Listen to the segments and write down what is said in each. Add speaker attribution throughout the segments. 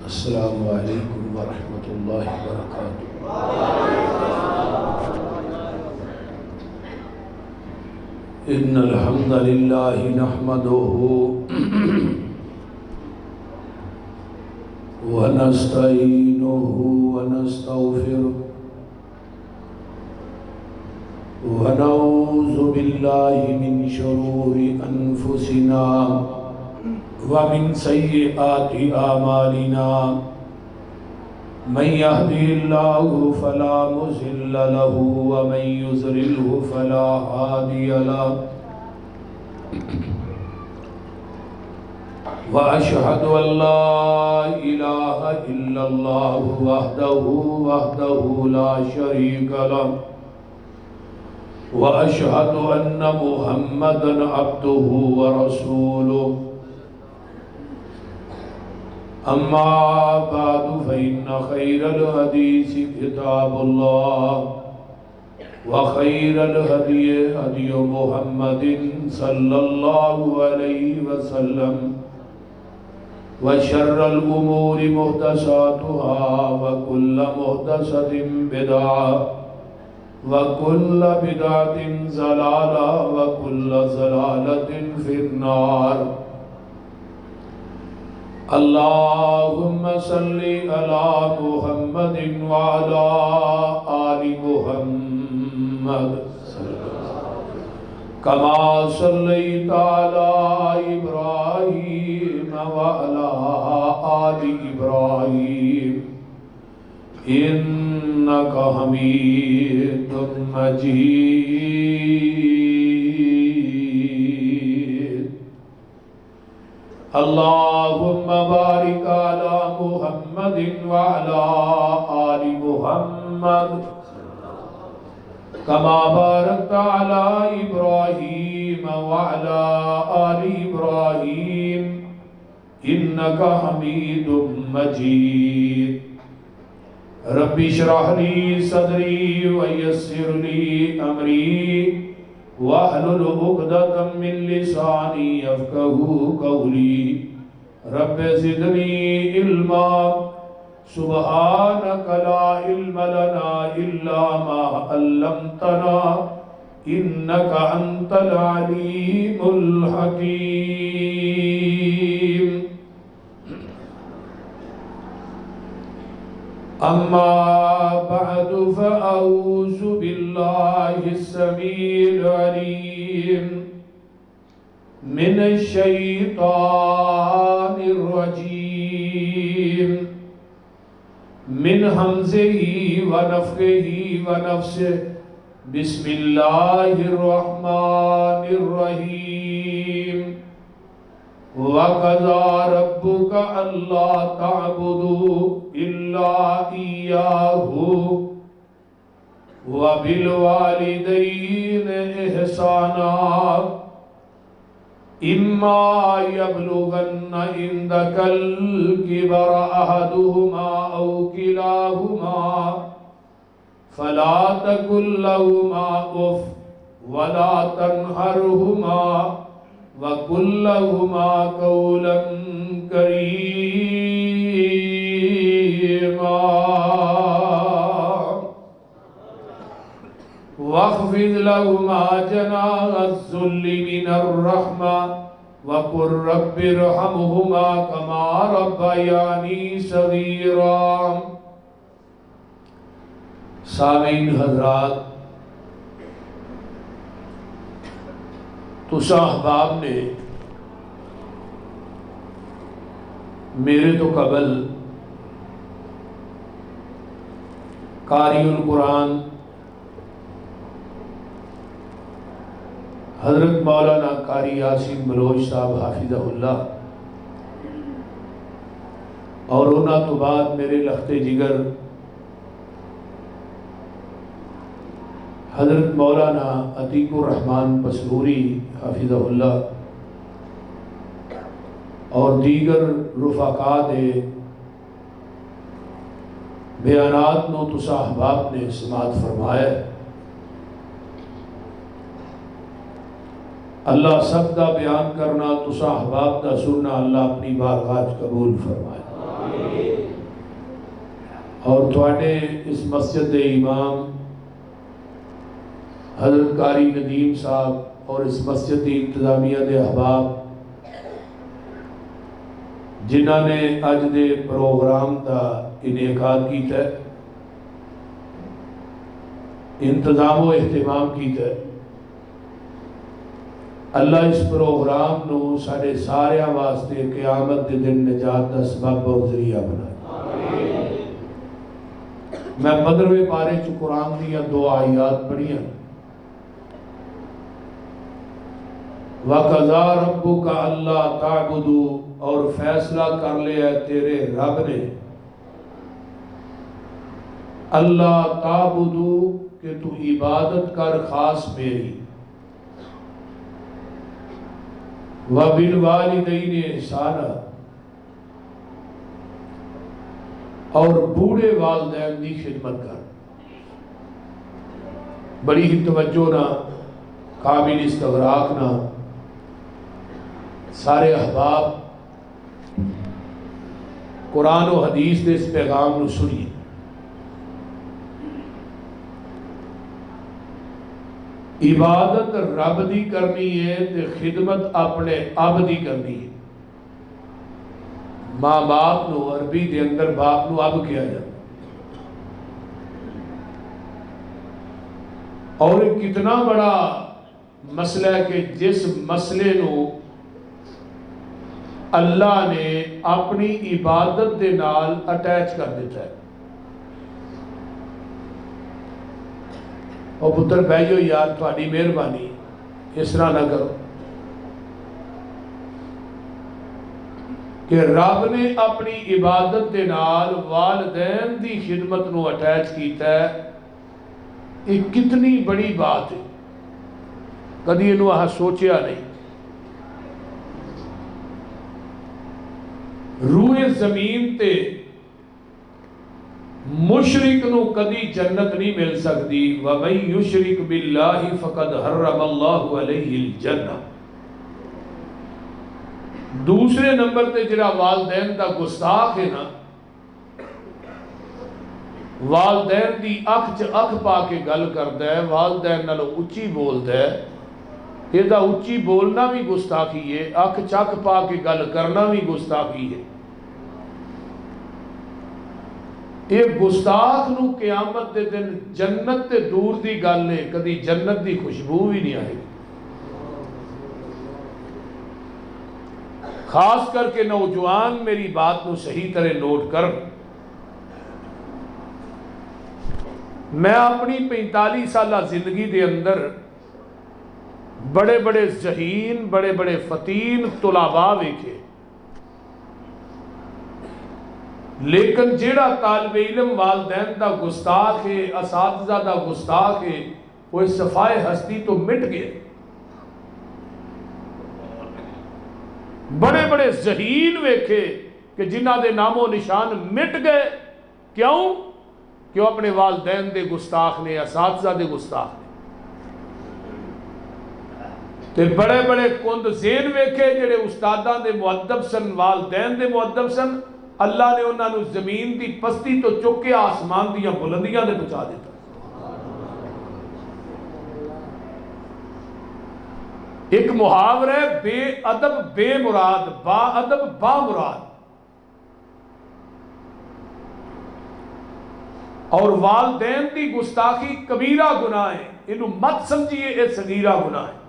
Speaker 1: السلام علیکم ورحمۃ اللہ وبرکاتہ۔ ان الحمد للہ نحمده ونستعینه ونستغفره ونعوذ باللہ من شرور انفسنا ومن سیئات اعمالنا من يهده الله فلا مضل له ومن يضلل فلا هادي له وأشهد أن لا إله إلا الله وحده لا شريك له وأشهد أن محمدًا عبده ورسوله أما بعد فإن خير الحديث كتاب الله وخير الهدي هدي محمد صلى الله عليه وسلم وشر الأمور محدثاتها وكل محدثة بدعة وكل بدعة ضلالة وكل ضلالة في النار۔ اللهم صل على محمد وعلى آل محمد كما صليت على إبراهيم وعلى آل إبراهيم إنك حميد مجيد۔ اللهم بارك على محمد وعلى آل محمد كما باركت على إبراهيم وعلى آل إبراهيم إنك حميد مجيد۔ رب اشرح لي صدري ويسر لي أمري واحلل عقدة من لساني يفقهوا قولي رب زدني علما سبحانك لا علم لنا إلا ما علمتنا إنك أنت العليم الحكيم۔ أما بعد فأعوذ بالله السميع العليم من الشيطان الرجيم من همزه ونفخه ونفسه بسم الله الرحمن الرحيم۔ وَقَضَى رَبُّكَ أَلَّا تَعْبُدُوا إِلَّا إِيَّاهُ وَبِالْوَالِدَيْنِ إِحْسَانًا إِمَّا يَبْلُغَنَّ عِندَكَ الْكِبَرَ أَحَدُهُمَا أَوْ كِلَاهُمَا فَلَا تَقُل لَّهُمَا أُفٍّ وَلَا تَنْهَرْهُمَا وَقُل لَّهُمَا قَوْلًا كَرِيمًا وَاخْفِضْ لَهُمَا جَنَاحَ الذُّلِّ مِنَ الرَّحْمَةِ وَقُل رَّبِّ ارْحَمْهُمَا كَمَا رَبَّيَانِي صَغِيرًا۔ سامعین حضرات، تو احباب نے میرے تو قبل قاری القرآن حضرت مولانا قاری یاسین بلوچ صاحب حافظہ اللہ اور انہاں تو بعد میرے لخت جگر حضرت مولانا عتیق الرحمن پسروری حافظہ اللہ اور دیگر رفقاء دے بیانات نو تسا احباب نے سماعت فرمایا۔ اللہ سب دا بیان کرنا تسا احباب دا سننا اللہ اپنی بارگاہ قبول فرمائے۔ اور تواڈے اس مسجد دے امام حضرت قاری ندیم صاحب اور اس مسجد دی انتظامیہ دے احباب جنہاں نے اج دے پروگرام دا انعقاد کیتا ہے، انتظام و اہتمام کیتا ہے، اللہ اس پروگرام نو سارے سارے واسطے قیامت دے دن نجات دا سبب اور ذریعہ بنائے۔ میں 15ویں پارے چ قرآن دیا 2 آیات پڑھیاں۔ وَقَضَىٰ رَبُّكَ أَلَّا تَعْبُدُوا، اور فیصلہ کر لیا تیرے رب نے اللہ تعبدو کہ تو عبادت کر خاص میری، وَبِالْوَالِدَيْنِ إِحْسَانًا، اور بوڑھے والدین دی خدمت کر۔ بڑی ہی توجہ نہ، قابل استغراق نہ، سارے احباب قرآن و حدیث دے اس پیغام نو سنیے۔ عبادت رب دی کرنی ہے تے خدمت اپنے اب دی کرنی ہے۔ ماں باپ نو عربی دے اندر باپ نو اب کیا جاتا، اور کتنا بڑا مسئلہ ہے کہ جس مسئلے نو اللہ نے اپنی عبادت دے نال اٹیچ کر دیتا ہے۔ اور پتر بھائیو یار تھوڑی مہربانی اس طرح نہ کرو کہ رب نے اپنی عبادت دے نال والدین دی خدمت نو اٹیچ کیتا ہے۔ یہ کتنی بڑی بات ہے، کدی انہوں آہاں سوچیا نہیں۔ روح زمین تے مشرک نو کدی جنت نہیں مل سکتی۔ وَمَن يُشْرِكْ بِاللَّهِ فَقَدْ حَرَّمَ اللَّهُ عَلَيْهِ الْجَنَّةَ۔ دوسرے نمبر تے جڑا والدین دا گستاخ ہے نا، والدین دی اکھ چ اکھ پا کے گل کردا ہے، والدین نالوں اچھی بولدا ہے۔ یہ دا اچھی بولنا بھی گستاخی ہے، اکھ چک پا کے گل کرنا بھی گستاخی ہے۔ یہ گستاخ نو قیامت دے دن جنت تے دور دی گل ہے، کدی جنت دی خوشبو بھی نہیں آئے گی۔ خاص کر کے نوجوان میری بات نو صحیح طرح نوٹ کر، میں اپنی 45 سالہ زندگی دے اندر بڑے بڑے ذہین، بڑے بڑے فتین طلباء ویکھے، لیکن جیڑا طالب علم والدین دا گستاخ ہے، اساتذہ دا گستاخ ہے، وہ اس صفائے ہستی تو مٹ گئے۔ بڑے بڑے ذہین ویکھے کہ جنہ دے نام و نشان مٹ گئے، کیوں؟ کہ وہ اپنے والدین دے گستاخ نے، اساتذہ دے گستاخ نے۔ تے بڑے بڑے کند ذہن ویکھے جڑے استاداں دے مؤدب سن، والدین دے مؤدب سن، اللہ نے انہاں نو زمین دی پستی تو چک کے آسمان دیاں بلندیاں دے پہنچا دیتا۔ ایک محاورہ ہے، بے ادب بے مراد، با ادب با مراد۔ اور والدین دی گستاخی کبیرہ گناہ ہے، انہوں مت سمجھیے اے صغیرہ گناہ ہے۔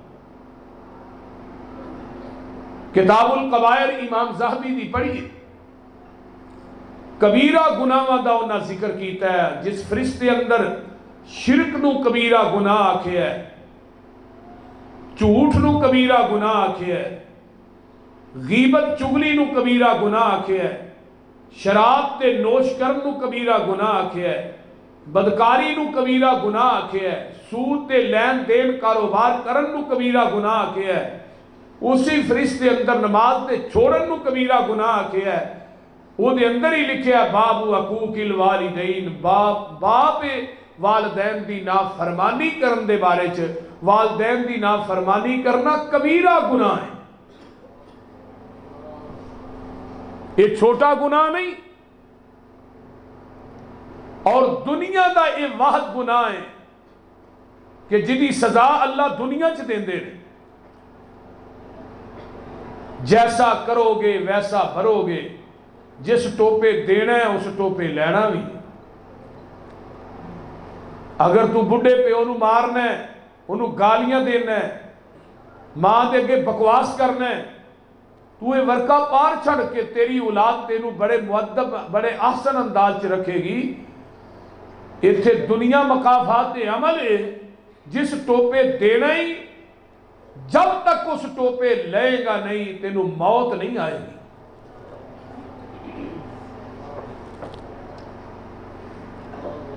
Speaker 1: کتاب القبائر امام زاہبی دی پڑھیے، کبیرہ گناہ دا انہاں ذکر کیتا ہے۔ جس فرشتے اندر شرک نو کبیرہ گناہ آکھے ہے، جھوٹ نو کبیرہ گناہ آکھے ہے، غیبت چگلی نو کبیرہ گناہ آکھے ہے، شراب تے نوش کرن نو کبیرہ گناہ آکھے ہے، بدکاری نو کبیرہ گناہ آکھے ہے، سود تے لین دین کاروبار کرن نو کبیرہ گناہ آکھے ہے، اسی فرشتے اندر نماز تے چھوڑن نو کبیرہ گناہ آکھے ہے۔ وہ دے اندر ہی لکھیا باب حقوق الوالدین، باپ والدین دی نافرمانی کرن دے بارے چ، والدین دی نافرمانی کرنا کبیرہ گناہ ہے۔ یہ چھوٹا گناہ نہیں، اور دنیا دا یہ واحد گناہ ہے کہ جدی سزا اللہ دنیا چ دیندے نے، جیسا کرو گے ویسا بھرو گے، جس ٹوپے دینا ہے اس ٹوپے لینا بھی۔ اگر تو بڈھے پیو نو مارنا ہے، انہوں گالیاں دینا ہے، ماں دے اگے بکواس کرنا ہے، تو یہ ورقہ پار چھڑ کے تیری اولاد تینوں بڑے مؤدب بڑے احسن انداز چ رکھے گی۔ اتھے دنیا مقافات عمل ہے، جس ٹوپے دینا ہی جب تک اس ٹوپے لے گا نہیں تینوں موت نہیں آئے گی۔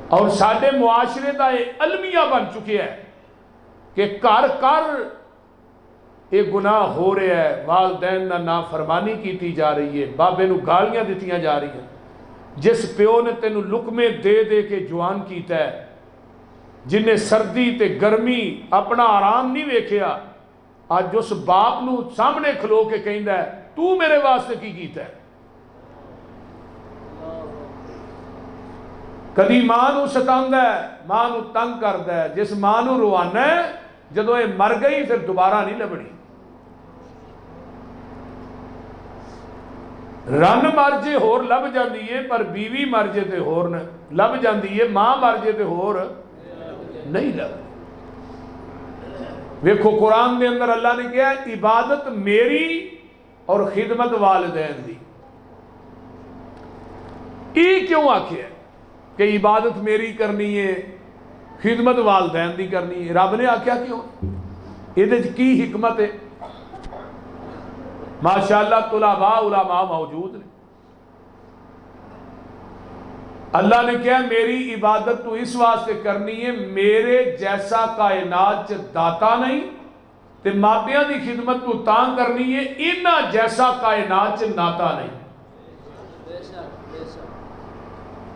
Speaker 1: اور ساڈے معاشرے دا یہ المیہ بن چکے ہے کہ کر یہ گناہ ہو رہا ہے، والدین نہ نافرمانی کیتی جا رہی ہے، بابے نو گالیاں دیتیاں جا رہی ہیں، جس پیو نے تینوں لقمے دے دے کے جوان کیتا ہے، جنہیں سردی تے گرمی اپنا آرام نہیں ویکھیا، آج اس باپ نو سامنے کھلو کے کہندا ہے تو میرے واسطے کی کیتا ہے۔ کدی ماں نو ستاندا ہے، ماں نو تنگ کردا ہے، جس ماں نو روانا ہے جدو یہ مر گئی پھر دوبارہ نہیں لبنی۔ رن مر جے ہور لب جاندی ہے، پر بیوی مر جے تے ہور لب جاندی ہے، ماں مر جے تے ہور نہیں لب۔ ویکھو قرآن دے اندر اللہ نے کہا ہے عبادت میری اور خدمت والدین دی۔ یہ کیوں آکھیا ہے کہ عبادت میری کرنی ہے خدمت والدین دی کرنی ہے؟ رب نے آکھیا کیوں؟ یہ کی حکمت ہے؟ ماشاءاللہ طلباء علماء موجود ہیں۔ اللہ نے کہا میری عبادت تو اس واسطے کرنی ہے، میرے جیسا کائنات چ داتا نہیں، تے ماپیاں دی خدمت تو تاں کرنی ہے انہاں جیسا کائنات چ ناتا نہیں۔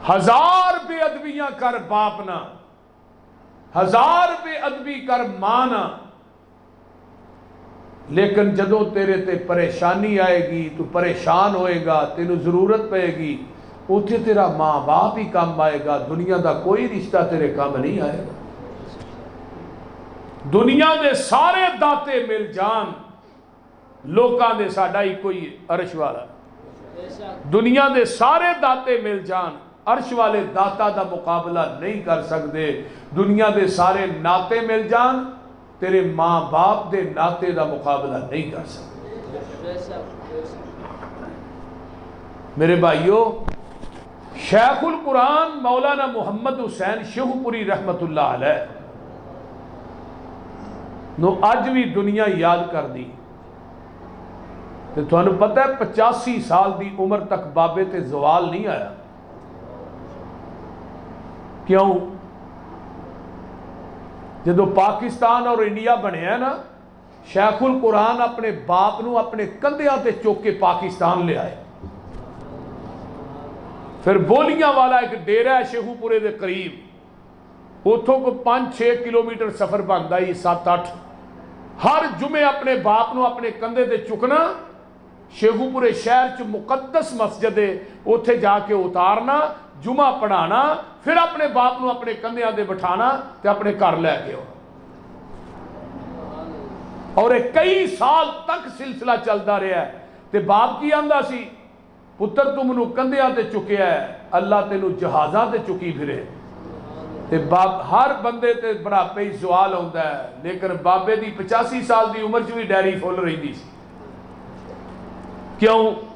Speaker 1: ہزار بے ادبیاں کر باپ نہ، ہزار بے ادبی کر ماں نہ، لیکن جدوں تیرے تے پریشانی آئے گی، تو پریشان ہوئے گا، تینوں ضرورت پائے گی، اتھے تیرا ماں باپ ہی کام آئے گا، دنیا دا کوئی رشتہ تیرے کام نہیں آئے گا۔ دنیا دے سارے داتے مل جان، لوکاں دے ساڈا ہی کوئی عرش والا، دنیا دے سارے داتے مل جان، عرش والے داتا دا مقابلہ نہیں کر سکتے۔ دنیا دے سارے ناتے مل جان، تیرے ماں باپ دے ناتے دا مقابلہ نہیں کر سکتے۔ میرے بھائیو، شیخ القرآن مولانا محمد حسین شیخ پوری رحمت اللہ علیہ نو اج بھی دنیا یاد کر دی۔ تو تھانوں پتہ ہے 85 سال دی عمر تک بابے تے زوال نہیں آیا۔ کیوں؟ جدو پاکستان اور انڈیا بنے ہیں نا، شیخ القرآن اپنے باپ نو اپنے کندھیاں تے چوک کے پاکستان لے آئے۔ پھر بولیاں والا ایک ڈیرہ ہے شیخو پورے دے قریب، اتھوں کو 5-6 کلومیٹر سفر بندا ہی 7-8۔ ہر جمعے اپنے باپ نو اپنے کندھے تے چکنا، شیخو پورے شہر چ مقدس مسجد ہے، اتھے جا کے اتارنا، جمعہ پڑھانا، پھر اپنے باپ نو اپنے کندھیاں دے بٹھانا تے اپنے گھر لے کے آنا۔ اور ایک کئی سال تک سلسلہ چلتا رہا ہے۔ تے باپ کی آندا سی پتر تم نو کندھیاں تے چکیا ہے، اللہ تینو جہازاں تے چکی پھرے۔ تے باپ ہر بندے تے بڑھاپے ہی سوال ہوندا ہے، لیکن بابے دی 85 سال دی عمر چ بھی ڈیری فل رہی سی۔ کیوں؟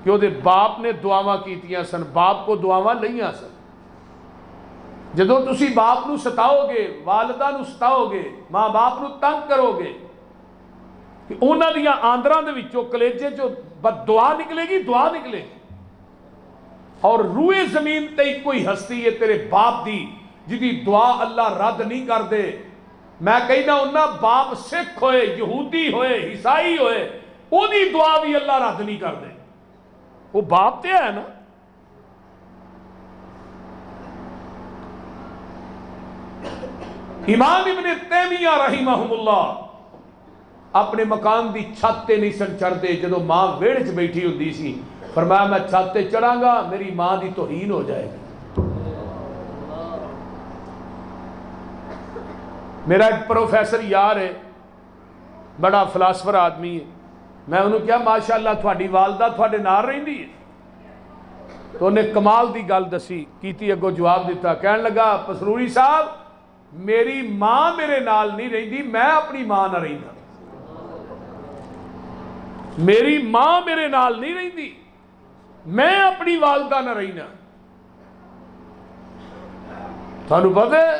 Speaker 1: کہ وہ باپ نے دعاواں کیتیاں سن، باپ کو دعاواں لئیاں سن۔ جدوں تسی باپ نو ستاؤ گے، والدہ نو ستاؤ گے، ماں باپ نو تنگ کرو گے، کہ انہاں دیاں آندراں دے وچوں کلیجے جو بد دعا نکلے گی، دعا نکلے گی۔ اور روئے زمین تے کوئی ہستی ہے تیرے باپ دی جدی دعا اللہ رد نہیں کر دے۔ میں کہنا انہاں باپ سکھ ہوئے، یہودی ہوئے، عیسائی ہوئے، وہ دی دعا بھی اللہ رد نہیں کر دے۔ وہ باپ تے ہے نا۔ امام ابن تیمیہ رحمہم اللہ اپنے مکان دی چھت تے نہیں سن چڑھتے، جدو ماں ویڑے چ بیٹھی ہوندی سی، فرمایا میں چھت تے چڑھاں گا میری ماں دی توہین ہو جائے گی۔ میرا ایک پروفیسر یار ہے، بڑا فلاسفر آدمی ہے، میں انہوں کیا ماشاءاللہ تھوڑی والدہ تھوڑے نال رہندی ہے؟ تو انہیں کمال دی گل دسی کیتی، اگو جواب دیتا، کہنے لگا پسروری صاحب میری ماں میرے نال نہیں رہندی، میں اپنی ماں نہ رہندا۔ میری ماں میرے نال نہیں رہندی، میں اپنی والدہ نہ رہنا۔ تھانوں پتہ ہے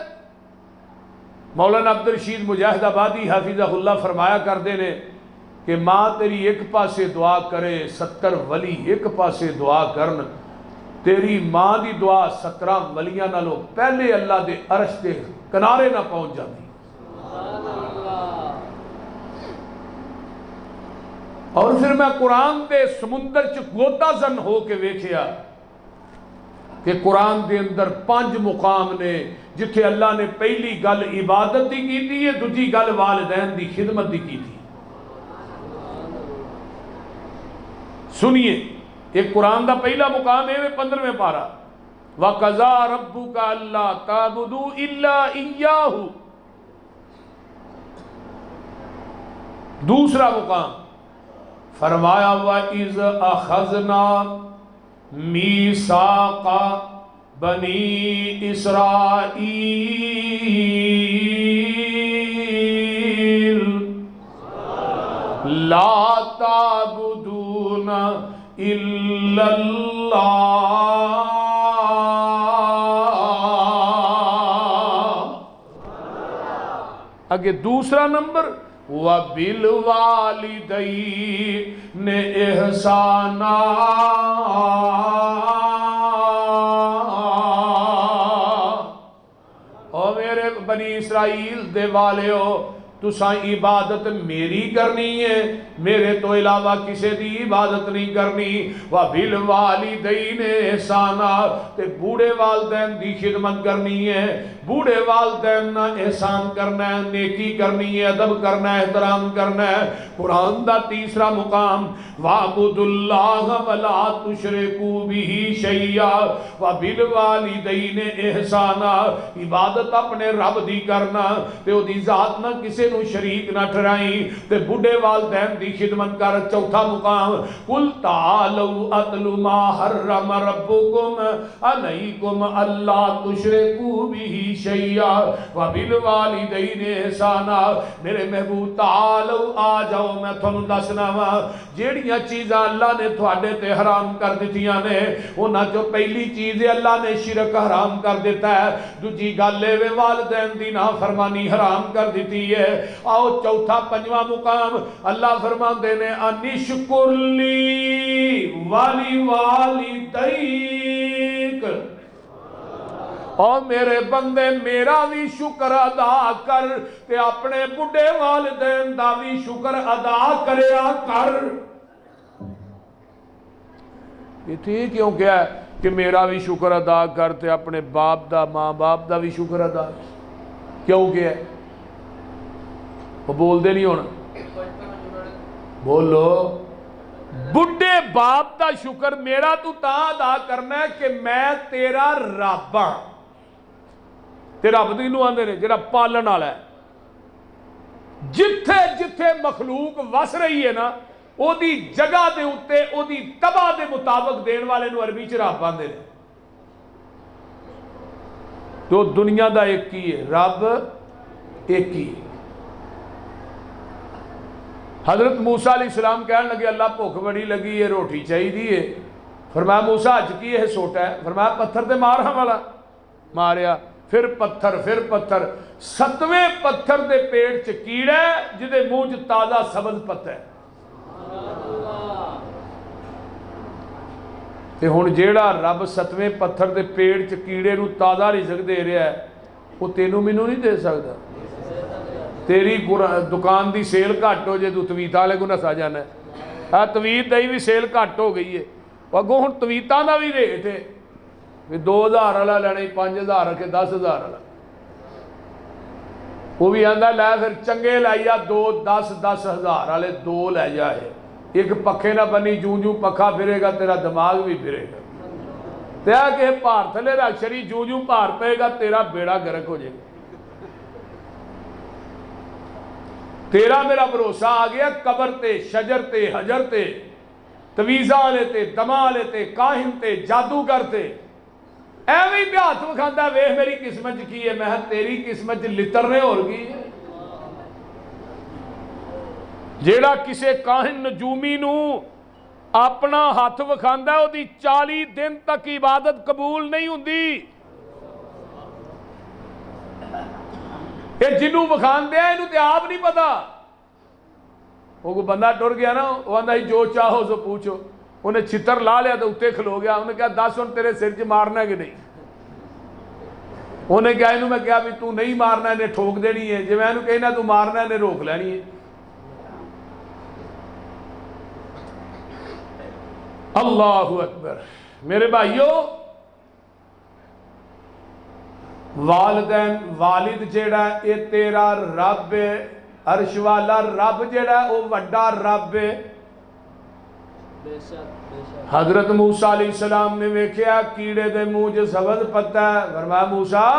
Speaker 1: مولانا عبد الرشید مجاہد آبادی حافظہ اللہ فرمایا کرتے نے کہ ماں تیری ایک پاسے دعا کرے 70 ولی ایک پاسے دعا کرن، تیری ماں دی دعا 17 ولیاں نالوں پہلے اللہ دے عرش دے کنارے نہ پہنچ جاتی۔ اور پھر میں قرآن دے سمندر چ گوتا زن ہو کے ویکھیا کہ قرآن دے اندر 5 مقام نے جتھے اللہ نے پہلی گل عبادت دی کیتی ہے، دوجی گل والدین دی خدمت دی کیتی۔ سنیے ایک قرآن دا پہلا مقام ہے 15ویں پارہ، وَقَضَىٰ رَبُّكَ أَلَّا تَعْبُدُوا إِلَّا إِيَّاهُ۔ دوسرا مقام فرمایا وَإِذْ أَخَذْنَا مِيثَاقَ بَنِي إِسْرَائِيلَ لَا تَعْبُدُونَ إِلَّا اللَّهَ۔ آگے دوسرا نمبر وَبِالْوَالِدَيْنِ إِحْسَانًا۔ او میرے بنی اسرائیل دے والیو تساں عبادت میری کرنی ہے، میرے تو علاوہ کسے دی عبادت نہیں کرنی۔ وَبِالْوَالِدَيْنِ إِحْسَانًا، تے بوڑھے والدین دی خدمت کرنی ہے، بوڑھے والدین نہ احسان کرنا ہے، نیکی کرنی ہے، ادب کرنا ہے، احترام کرنا ہے۔ قرآن دا تیسرا مقام وَاعْبُدُوا اللَّهَ وَلَا تُشْرِكُوا بِهِ شَيْئًا وَبِالْوَالِدَيْنِ إِحْسَانًا، عبادت اپنے رب دی کرنا تے او دی ذات نہ کسے نو شریک نہ ٹھہرائی تے بڑھے والدین دی خدمت کر۔ چوتھا مقام قُلْ تَعَالَوْا أَتْلُ مَا حَرَّمَ رَبُّكُمْ عَلَيْكُمْ أَلَّا تُشْرِكُوا بِهِ شَيْئًا وَبِالْوَالِدَيْنِ إِحْسَانًا۔ میرے محبوب تعالو آ جاؤ، میں تھانوں دسنا وا جیڑیاں چیزاں اللہ نے تھوڑے تے حرام کر دتیاں نے، انہاں جو پہلی چیز ہے اللہ نے شرک حرام کر دیتا ہے، دوجی گل ہے والدین دی نافرمانی حرام کر دیتی ہے۔ آؤ چوتھا پنجواں مقام اللہ فرماندے نے انشکر لی ولی والدیک، اور میرے بندے میرا بھی شکر ادا کر تے اپنے بڑھے والدین دا بھی شکر ادا کریا کر۔ یہ تھی کیوں کیا ہے کہ میرا بھی شکر ادا کر تے اپنے باپ دا ماں باپ دا بھی شکر ادا کیوں کیا ہے؟ وہ بول دے نہیں ہونا، بولو۔ بڑھے باپ دا شکر میرا تو تاں ادا کرنا ہے کہ میں تیرا رب ہاں۔ تے رب دی نو آندے نے جڑا پالن والا ہے، جتھے جتھے مخلوق وس رہی ہے نا او دی جگہ دے اتے او دی تباہ دے مطابق دین والے نو عربی چ رب آندے نے۔ تو دنیا دا ایک ہی ہے، رب ایک ہی ہے۔ حضرت موسیٰ علیہ السلام کہنے لگے اللہ بھوک بڑی لگی ہے، روٹی چاہیے دیئے۔ فرمایا موسیٰ اج کی ہے سوٹا ہے؟ فرمایا پتھر تے مارا والا، ماریا، پھر پتھر، پھر پتھر، 7ویں پتھر دے پیٹ چ کیڑا ہے جدے منہ چ تازہ سبز پتہ ہے۔ تے ہن جیڑا رب 7ویں پتھر دے پیٹ چ کیڑے نو تازہ رزق دے رہا ہے وہ تینوں مینوں نہیں دے سکتا۔ تیری دکان دی سیل گھٹ ہو جائے تو تویت والے کو نسا جانا ہے، تویت دی بھی سیل گھٹ ہو گئی ہے، اگوں ہن تویتاں دا بھی ریٹ ہے 2000 والا لینا 5000 رکھے 10000 والا، وہ بھی آندا لے پھر چنگے لائیا 10,000 والے 2 لے جائے، ایک پکھے نہ بنی جوں جوں پکھا پھرے گا تیرا دماغ بھی پھرے گا، تیا کہ بھار تھلے رکھ شری جوں جوں بھار پے گا تیرا بیڑا گرک ہو جائے گا۔ تیرا میرا بھروسہ آ گیا قبر تے، شجر تے، حجر تے، تویزہ والے تے، دما والے تے، کاہن تے، جادوگر تے، ایویں ہی ہاتھ وکھاندا ویکھ میری قسمت کی ہے، میں کہا تیری قسمت لتر نے اور کی ہے؟ جیڑا کسے کاہن نجومی نو اپنا ہاتھ وکھاندا ہے، او دی 40 دن تک عبادت قبول نہیں ہوندی۔ یہ جنوں وکھاندے ہیں انہوں تے آپ نہیں پتا۔ وہ کوئی بندہ ٹر گیا نا، وہ آندا جو چاہو سو پوچھو، انہیں چھتر لا لیا تو اتے کھلو گیا، انہیں کہا 10 ہن تیرے سر چ مارنا ہے کہ نہیں؟ انہیں کہا انہوں میں کہا بھی تو نہیں مارنا، انہیں ٹھوک دینی ہے، جی میں انہوں کہنا تو مارنا انہیں روک لینی ہے۔ اللہ اکبر۔ میرے بھائیو، والدین والد جیڑا ہے یہ تیرا رب ہے، عرش والا رب جیڑا ہے وہ وڈا رب ہے۔ حضرت موسیٰ علیہ السلام نے ویکھیا کیڑے دے منہ جو سبز پتا ہے، فرمایا موسیٰ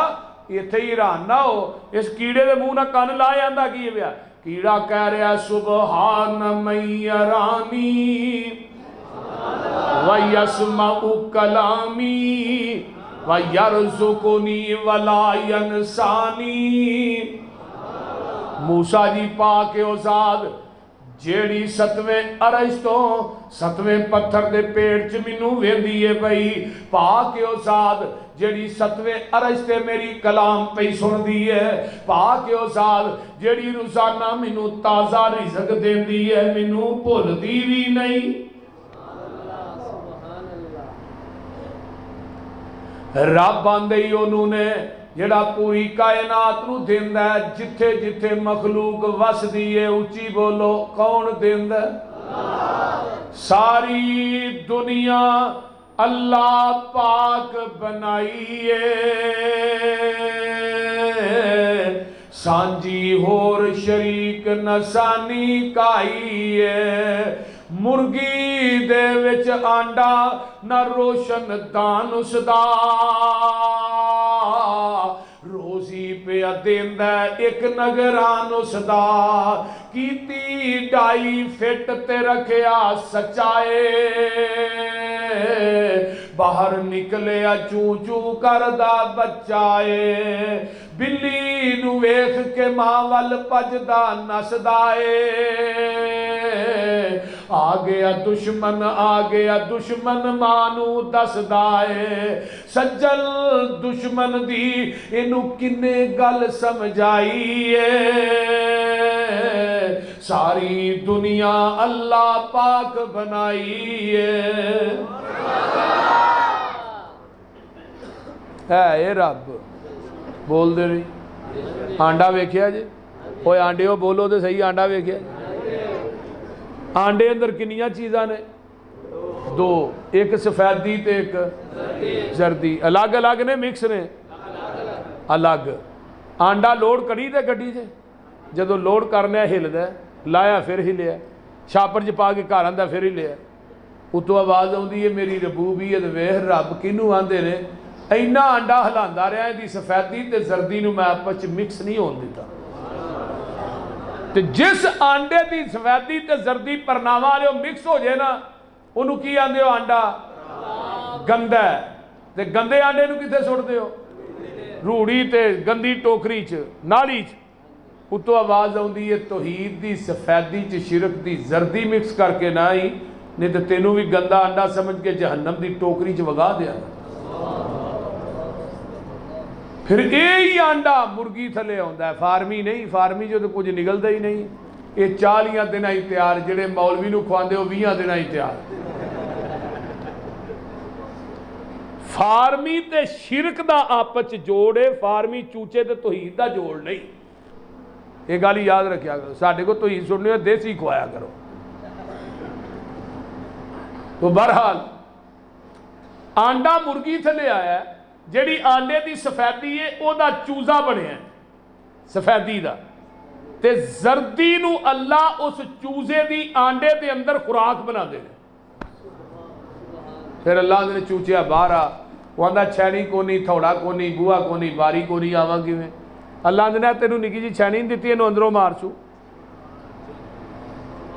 Speaker 1: اتھے ہی حیران نہ ہو، اس کیڑے دے منہ نہ کان لائے آندا کی ہے؟ کیڑا کہہ رہا سبحان من یرانی وَيَسْمَعُ كَلَامِي وَيَرْزُقُنِي وَلَا يَنْسَانِي۔ موسیٰ جی پاک او ذات جیڑی 7ویں عرش تو 7ویں پتھر دے پیٹ چ مینوں ویندی ہے پئی، پاک او ذات جیڑی 7ویں عرش تے میری کلام پئی سندی ہے، پاک او ذات جیڑی روزانہ مینوں تازہ رزق دیندی ہے، مینوں بھلدی وی نہیں۔ رب آندے ہی انہوں نے جڑا پوری کائنات نو دیندہ ہے، جتھے جتھے مخلوق وس دیئے، اونچی بولو کون دیندہ ہے؟ ساری دنیا اللہ پاک بنائیے، سانجی ہور شریک نسانی کائیے، مرگی دے وچ آنڈا نہ روشن دان اس دا، روزی پہ دیندہ ایک نگران اس دا، کیتی 2.5 فٹ تے رکھیا سچائے، باہر نکلے چوں چوں کردہ بچائے، بلی نو ویکھ کے ماں ول پجدا نسدائے، آ گیا دشمن مانو دسدائے، سجل دشمن دی انو کنے گل سمجھائیے، ساری دنیا اللہ پاک بنائیے۔ ہے اے رب بول دے نہیں آنڈا ویکھیا جی، اوے آنڈے ہو بولو دے صحیح، آنڈا ویکھیا جی؟ آنڈے اندر کنیاں چیزاں نے؟ 2، ایک سفیدی تے ایک زردی، الگ الگ نے مکس نے؟ الگ۔ آنڈا لوڈ کری دے گڈی سے، جدو لوڈ کرنے ہل دے، لایا پھر ہلیا، چھاپر چ پا کے گھر آندا پھر ہلیا، اتو آواز آندی ہے میری ربوبیت ویکھ رب کینوں آندے نے، اینا آنڈا ہلاندا رہا ہے دی سفیدی تے زردی نو میں آپس مکس نہیں ہون دیتا۔ تے جس آنڈے دی سفیدی تے زردی پرناواں والے مکس ہو جائے نا، انہوں کی آندے ہو آنڈا گندا ہے، تے گندے آنڈے نو کتے سٹ دے ہو؟ روڑی تے گندی ٹوکری چ نالی چ، اتو آواز آندی ہے توحید دی سفیدی چ شرک دی زردی مکس کر کے نہ ہی، نہیں تے تینوں بھی گندا آنڈا سمجھ کے جہنم دی ٹوکری چ وگا دیا۔ پھر یہی آنڈا مرگی تھلے ہوندا ہے، فارمی نہیں، فارمی جو تو کچھ نکلدا ہی نہیں، یہ 40 دن ہی تیار، جڑے مولوی نو کھواندے ہو 20 دن ہی تیار۔ فارمی تے شرک دا آپس جوڑے، فارمی چوچے تے توحید دا جوڑ نہیں، یہ گل یاد رکھیا کرو، ساڈے کو توحید سننے ہو دیسی کھوایا کرو۔ تو بہرحال آنڈا مرگی تھلے آیا ہے، جیڑی آنڈے دی سفیدی ہے او دا چوزا بنے ہیں سفیدی دا، تے زردی نو اللہ اس چوزے دی آنڈے دے اندر خوراک بنا دے۔ پھر اللہ نے چوچیا باہر آ، وہ آندا چھینی کونی، تھوڑا کونی، بوہا کونی، باری کونی، آواں کیویں؟ اللہ نے تینوں نکی جی چھینی نہیں دتی، اینو اندروں مار سو،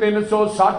Speaker 1: 360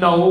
Speaker 1: 9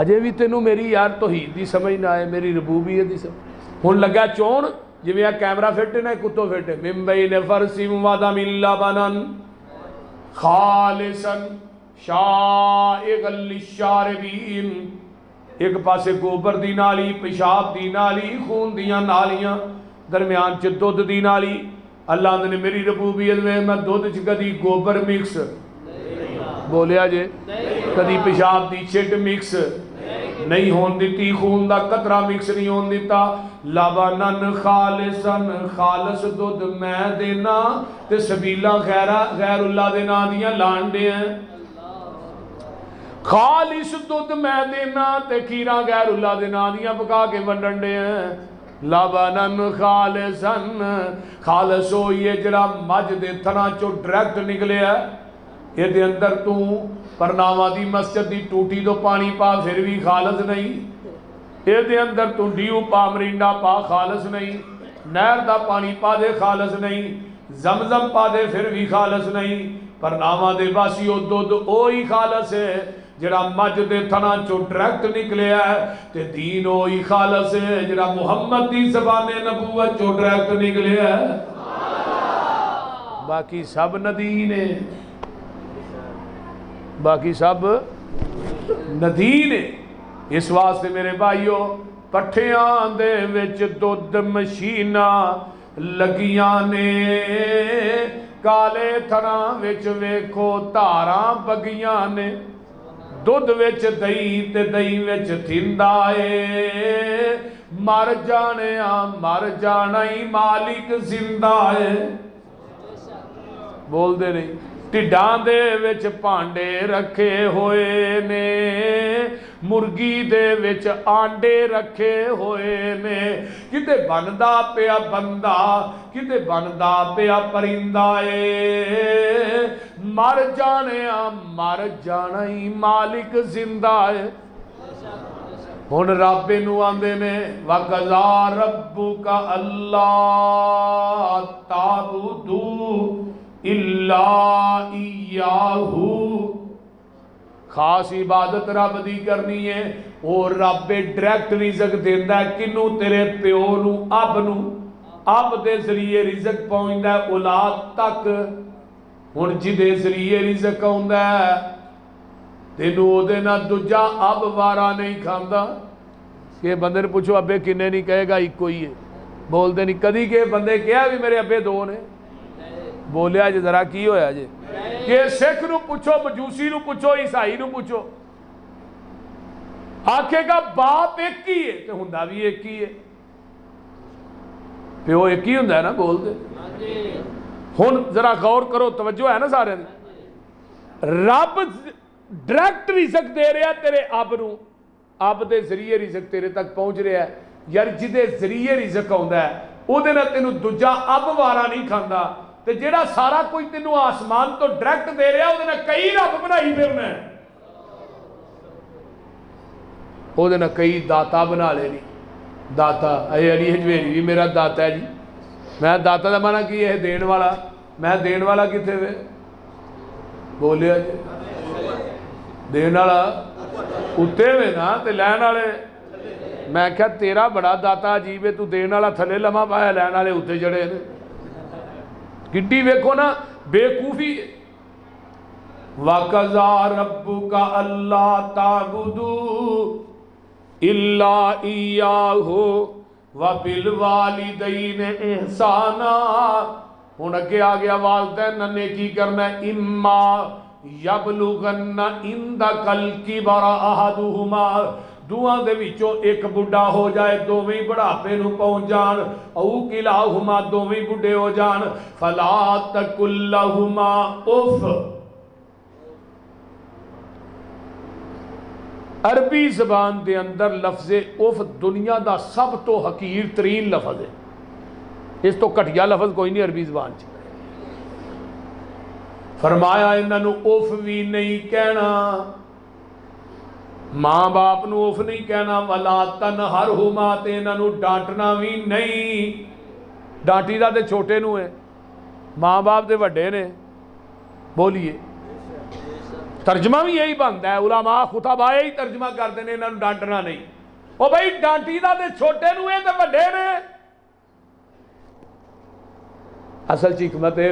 Speaker 1: اجے بھی تینوں میری یار توحید دی سمجھ نہ آئے، میری ربوبیت دی سمجھ۔ ہن لگا چون جویں آ کیمرہ فٹ ہے نا کتوں فٹ ہے، من بین فرس ودم لبنا خالصا شائغا للشاربین، ایک پاسے گوبر دی نالی، پیشاب دی نالی، خون دیاں نالیاں، درمیان چ دودھ دی نالی۔ اللہ نے میری ربوبیت میں دودھ چ کدی گوبر مکس بولیا جے، کدی پیشاب دی چھٹ مکس نہیں ہون دیتی، خون دا قطرہ مکس نہیں ہون دیتا۔ لبنن خالصن، خالص دودھ میں دینا تے سبیلہ غیر اللہ دے نا دیاں لانڈے ہیں، خالص دودھ میں دینا تے کھیرا غیر اللہ دے نا دیاں پکا کے ونڈنڈے ہیں۔ لبنن خالصن، خالص ہو یہ جڑا مجھ دے تھنا چو ڈریکٹ نکلے ہے، یہ دے اندر تو پرناوہ دی مسجد دی ٹوٹی دو پانی پا پھر بھی خالص نہیں، یہ دے اندر تو ڈیو پا مرینڈا پا خالص نہیں، نہر دا پانی پا دے خالص نہیں، زمزم پا دے پھر بھی خالص نہیں، پرناوہ دے باسی او دودھ اوہی خالص ہے جڑا مجھ دے تھنا چو ڈریکٹ نکلے ہے، تے دین اوہی خالص ہے جڑا محمد دی زبان نبوت چو ڈریکٹ نکلے ہے، باقی سب ندین ہے، باقی سب ندین ہے۔ اس واسطے میرے بھائیو پٹھیاں دے وچ دودھ مشینہ لگیاں نے، کالے تھنا وچ ویکھو تاراں بگیاں نے، دودھ وچ دہی تے دہی وچ تھندا اے، مر جانا ہی مالک زندہ ہے، بول دے نہیں۔ ٹڈاں دے وچ پانڈے رکھے ہوئے نے، مرگی دے وچ آنڈے رکھے ہوئے نے، کتے بندا پیا بندہ، کتے بندا پیا پرندہ اے، مر جانا ہی مالک زندہ ہے۔ ہن رب نو آندے نے وَقَضَىٰ رَبُّكَ أَلَّا تَعْبُدُوا إِلَّا إِيَّاهُ، خاص عبادت رب دی کرنی ہے، اور رب ڈائریکٹ رزق دیندا ہے کنوں؟ تیرے پیو نو، اب دے ذریعے رزق پہنچدا ہے اولاد تک۔ ہن جدے ذریعے رزق آوندا ہے تینوں او دے نال دوجا اب وارا نہیں کھاندا، کہ بندے نے پوچھو ابے کنے نہیں کہے گا ایک کوئی ہے، بول دے نہیں کدی کہ بندے کہا بھی میرے ابے دو نے، بولیا جی ذرا کی ہویا جی، کہ سکھ نو پوچھو، مجوسی نو پوچھو، عیسائی نو پوچھو، آکھے گا باپ ایک ہی ہے تو ہندہ بھی ایک ہی ہے، پیو ایک ہی ہندہ ہے نا، بول دے۔ ہن ذرا غور کرو، توجہ ہے نا سارے نے، رب ڈائریکٹ رزق دے رہا تیرے اب نو، اب دے ذریعے رزق تیرے تک پہنچ رہا ہے، یار جدے ذریعے رزق آندا ہے او دے نال تینوں دوجا اب وارا نہیں کھاندا، تے جیڑا سارا کوئی تینوں آسمان تو ڈائریکٹ دے رہا او دے نال کئی رب بنائی پھرنا ہے، او دے نال کئی داتا بنا لینی، داتا اے علی حجویری بھی میرا داتا ہے جی، میں داتا دا مانا کی ہے دین والا، میں دین والا کتے ہوئے بولیا جی، دین والا اتے ہوئے نا تے لین والے، میں کہا تیرا بڑا داتا عجیب ہے، تو دین والا تھلے لمحہ پایا، لین والے اتے جڑے نے، گڈی ویکھو نا بےوقوفی۔ وَقَضَىٰ رَبُّكَ أَلَّا تَعْبُدُوا إِلَّا إِيَّاهُ وَبِالْوَالِدَيْنِ إِحْسَانًا، ہن اگے آ گیا والدین نے نیکی کرنا ہے، اِمَّا یبلغن عندک الکبر احدہما، دوہاں دے وچوں ایک بڑھا ہو جائے، دوویں بڑھاپے نو پہنچ جان، او کلاہما دوویں بڑھے ہو جان، فلا تقل لہما اف، عربی زبان دے اندر لفظ اف دنیا دا سب تو حقیر ترین لفظ ہے، اس تو گھٹیا لفظ کوئی نہیں عربی زبان چ۔ فرمایا انہاں نو اف بھی نہیں کہنا، ماں باپ نو اف نہیں کہنا، ولا تنہرہما، تے انہاں نو ڈانٹنا بھی نہیں، ڈانٹی دا تے چھوٹے نو ہے، ماں باپ دے وڈے نے، بولیے ترجمہ بھی یہی بنتا ہے، علماء خطبائے ہی ترجمہ کرتے ہیں، انہوں نے ڈانٹنا نہیں۔ او بھائی ڈانٹی دا تے چھوٹے نو اے تے وڈے نے۔ اصل چ حکمت اے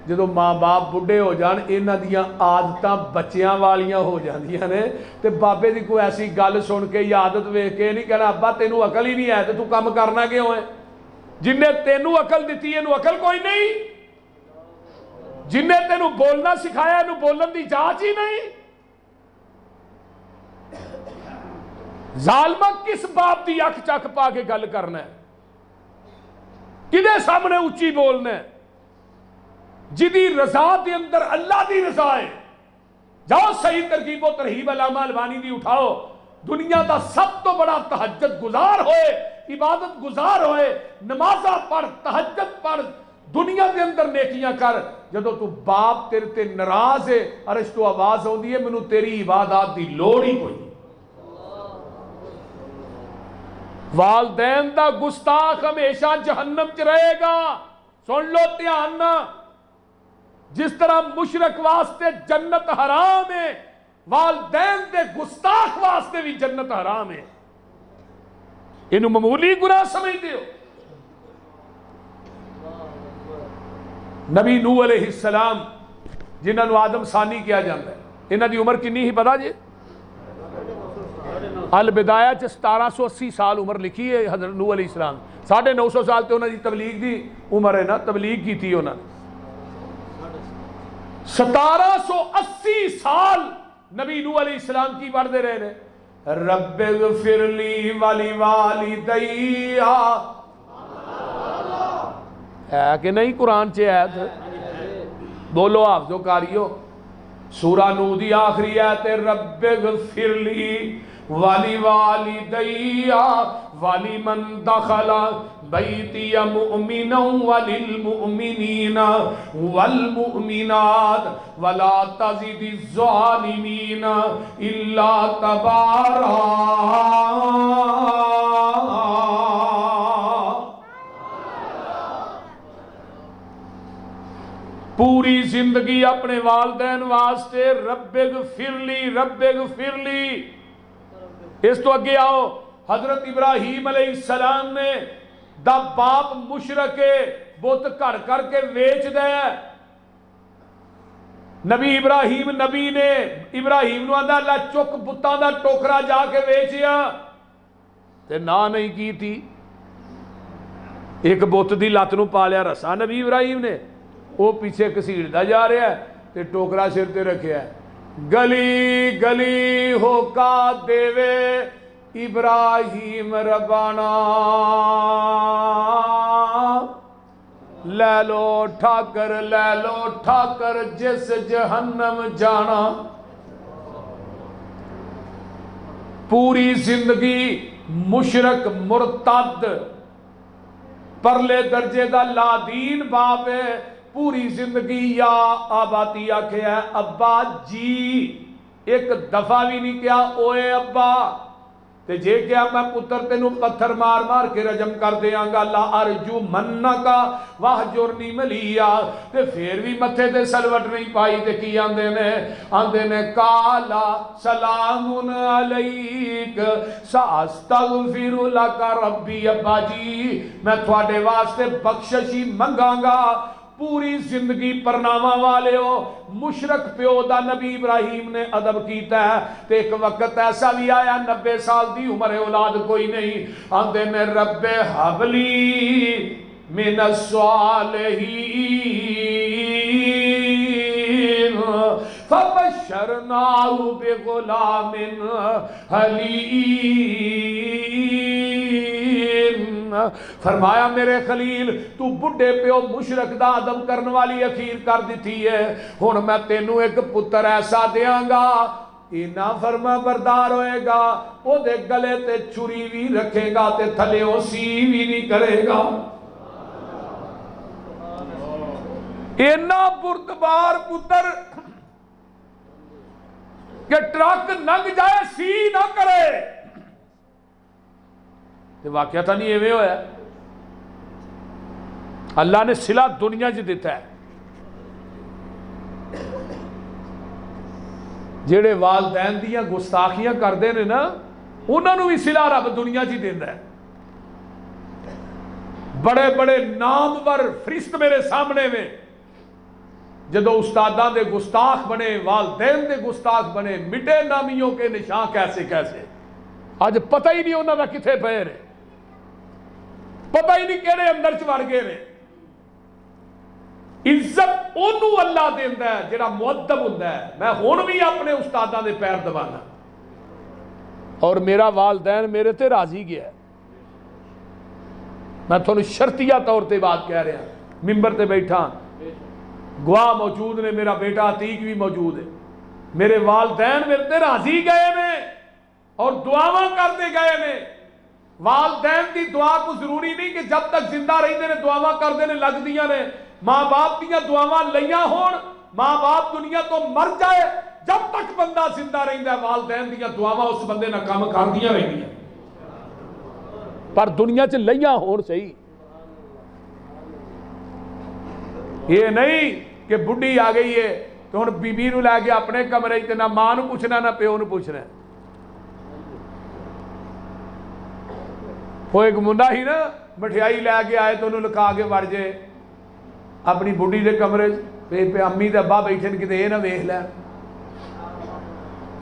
Speaker 1: جدو ماں باپ بڈھے ہو جان انہاں دیاں عادتاں بچیاں والیاں ہو جاندیاں نے، تے بابے دی کوئی ایسی گل سن کے یا عادت ویکھ کے نہیں کہنا ابا تینوں عقل ہی نہیں ہے تے تو کام کرنا کیوں ہے؟ جن نے تینوں عقل دیتی ہے عقل کوئی نہیں، جن نے تینوں بولنا سکھایا انہوں بولن دی جانچ ہی نہیں۔ ظالمہ کس باپ دی اکھ چک پا کے گل کرنا ہے؟ کدے سامنے اچھی بولنا ہے؟ جدی رضا دے اندر اللہ دی رضا ہے۔ جاؤ صحیح ترغیب و ترہیب علامہ البانی دی اٹھاؤ، دنیا دا سب تو بڑا تہجد گزار ہوئے، عبادت گزار ہوئے، نمازہ پڑھ، تہجد پڑھ، دنیا دے اندر نیکیاں کر، جدو تو باپ تیرے تے ناراض ہے عرش تو آواز ہوندی ہے مینوں تیری عبادات دی لوڑ ہی کوئی۔ والدین دا گستاخ ہمیشہ جہنم چ رہے گا، سن لو دھیان نہ۔ جس طرح مشرک واسطے جنت حرام ہے، والدین دے گستاخ واسطے بھی جنت حرام ہے۔ انہوں معمولی گناہ سمجھتے ہو؟ نبی نوح علیہ السلام جنہاں نو آدم ثانی کیا جاتا ہے، انہاں دی عمر کنی ہی پتا جی؟ البدایہ 1780 سال عمر لکھی ہے حضرت نوح علیہ السلام، 950 سال تے انہاں دی تبلیغ دی عمر ہے نا، تبلیغ کی تھی انہاں 1780 سال نبی نوح علیہ السلام کی پڑھتے رہے نے۔ رب اغفر لی ولی والدی، ہے کہ نہیں قرآن چے آیت؟ بولو حافظو کاریو، سورہ نوح دی آخری آیت رب اغفر لی ولی والدی ولمن دخل بیتی مؤمنا وللمؤمنین والمؤمنات ولا تزد الظالمین الا تبارا۔ پوری زندگی اپنے والدین واسطے رب اغفر لی، رب اغفر لی۔ اس تو اگے آؤ، حضرت ابراہیم علیہ السلام نے دا باپ مشرک بت گھڑ کر کے ویچ دے، نبی ابراہیم نبی نے ابراہیم نو آندا اللہ چک بتاں دا ٹوکرا جا کے ویچیا تے نہ نہیں کی تھی، ایک بت دی لت نو پالیا رسا نبی ابراہیم نے، وہ پیچھے کسیڑدا جا رہا ہے تے ٹوکرا سر تے رکھیا ہے، گلی گلی ہو کا دیوے ابراہیم ربانا، لے لو ٹھاکر جس جہنم جانا۔ پوری زندگی مشرک مرتد پرلے درجے دا لا دین باپ ہے، پوری زندگی یا آباتی آکھے ہے ابا جی، ایک دفعہ بھی نہیں کیا اوے ابا، تے جے کیا میں پتر تینوں پتھر مار مار کے رجم کر دیاں گا، لا ارجو منکا واہجرنی ملیا، تے پھر بھی متھے تے سلوٹ نہیں پائی تے کی آندے نے کالا سلام علیک ساستغفر لک ربی، ابا جی میں تھوڑے واسطے بخششی منگاں گا۔ پوری زندگی پرناواں والے ہو، مشرک پیو دا نبی ابراہیم نے ادب کیتا ہے، تے ایک وقت ایسا بھی آیا 90 سال دی عمر اولاد کوئی نہیں، آندے میں رب حبلی من الصالحین فبشرناہ بغلام حلیم۔ فرمایا میرے خلیل تو بڑھے پیو مشرک دا ادب کرن والی اخیر کر دیتی ہے، ہن میں تینوں ایک پتر ایسا دیاں گا اینا فرما بردار ہوئے گا، او دے گلے تے چھری بھی رکھے گا تے تھلے او سی بھی نہیں کرے گا۔ اینا بردبار پتر کہ ٹرک ننگ جائے سی نہ کرے، یہ واقعہ تھا نہیں ایویں ہویا، اللہ نے صلہ دنیا جی دیتا ہے۔ جڑے والدین دیاں گستاخیاں کردے نے نا انہاں نوں بھی صلہ رب دنیا چ دیندا ہے. بڑے بڑے نامور فرشت میرے سامنے میں جدو استاداں دے گستاخ بنے، والدین دے گستاخ بنے، مٹے نامیوں کے نشان کیسے کیسے. اج پتہ ہی نہیں انہاں دا کتھے پئے نے، پتہ ہی نہیں کہڑے اندر چ وڑ گئے نے. عزت اونوں اللہ دیندا ہے جڑا مؤدب ہوندا ہے. میں ہن بھی اپنے استاداں دے پیر دبانا اور میرا والدین میرے تے راضی گیا ہے. میں تھوڑا شرطیہ طور تے بات کہہ رہا ہوں، ممبر تے بیٹھا گواہ موجود نے، میرا بیٹا عتیق بھی موجود ہے. میرے والدین میرے تے راضی گئے نے اور دعاواں کرتے گئے نے. والدین دی دعا کو ضروری نہیں کہ جب تک زندہ رہندے نے دعاواں کردے نے لگ دیاں نے. ماں باپ دیاں دعاواں لیاں ہون، ماں باپ دنیا تو مر جائے، جب تک بندہ زندہ رہندا ہے والدین دیاں دعاواں اس بندے نہ کام کردیاں رہندیاں. پر دنیا چ لیاں ہون صحیح. یہ نہیں کہ بڈھی آ گئی ہے تو ہن بی بی نو لے کے اپنے کمرے تے نہ ماں نو پوچھنا نہ پیو نو پوچھنا. وہ ایک منڈا ہی نا مٹھیائی لے کے آئے تو انہوں لکھا کے وڑ جے اپنی بڈھی دے کمرے پہ امی تے ابا بیٹھے کتے یہ نہ ویکھ لے.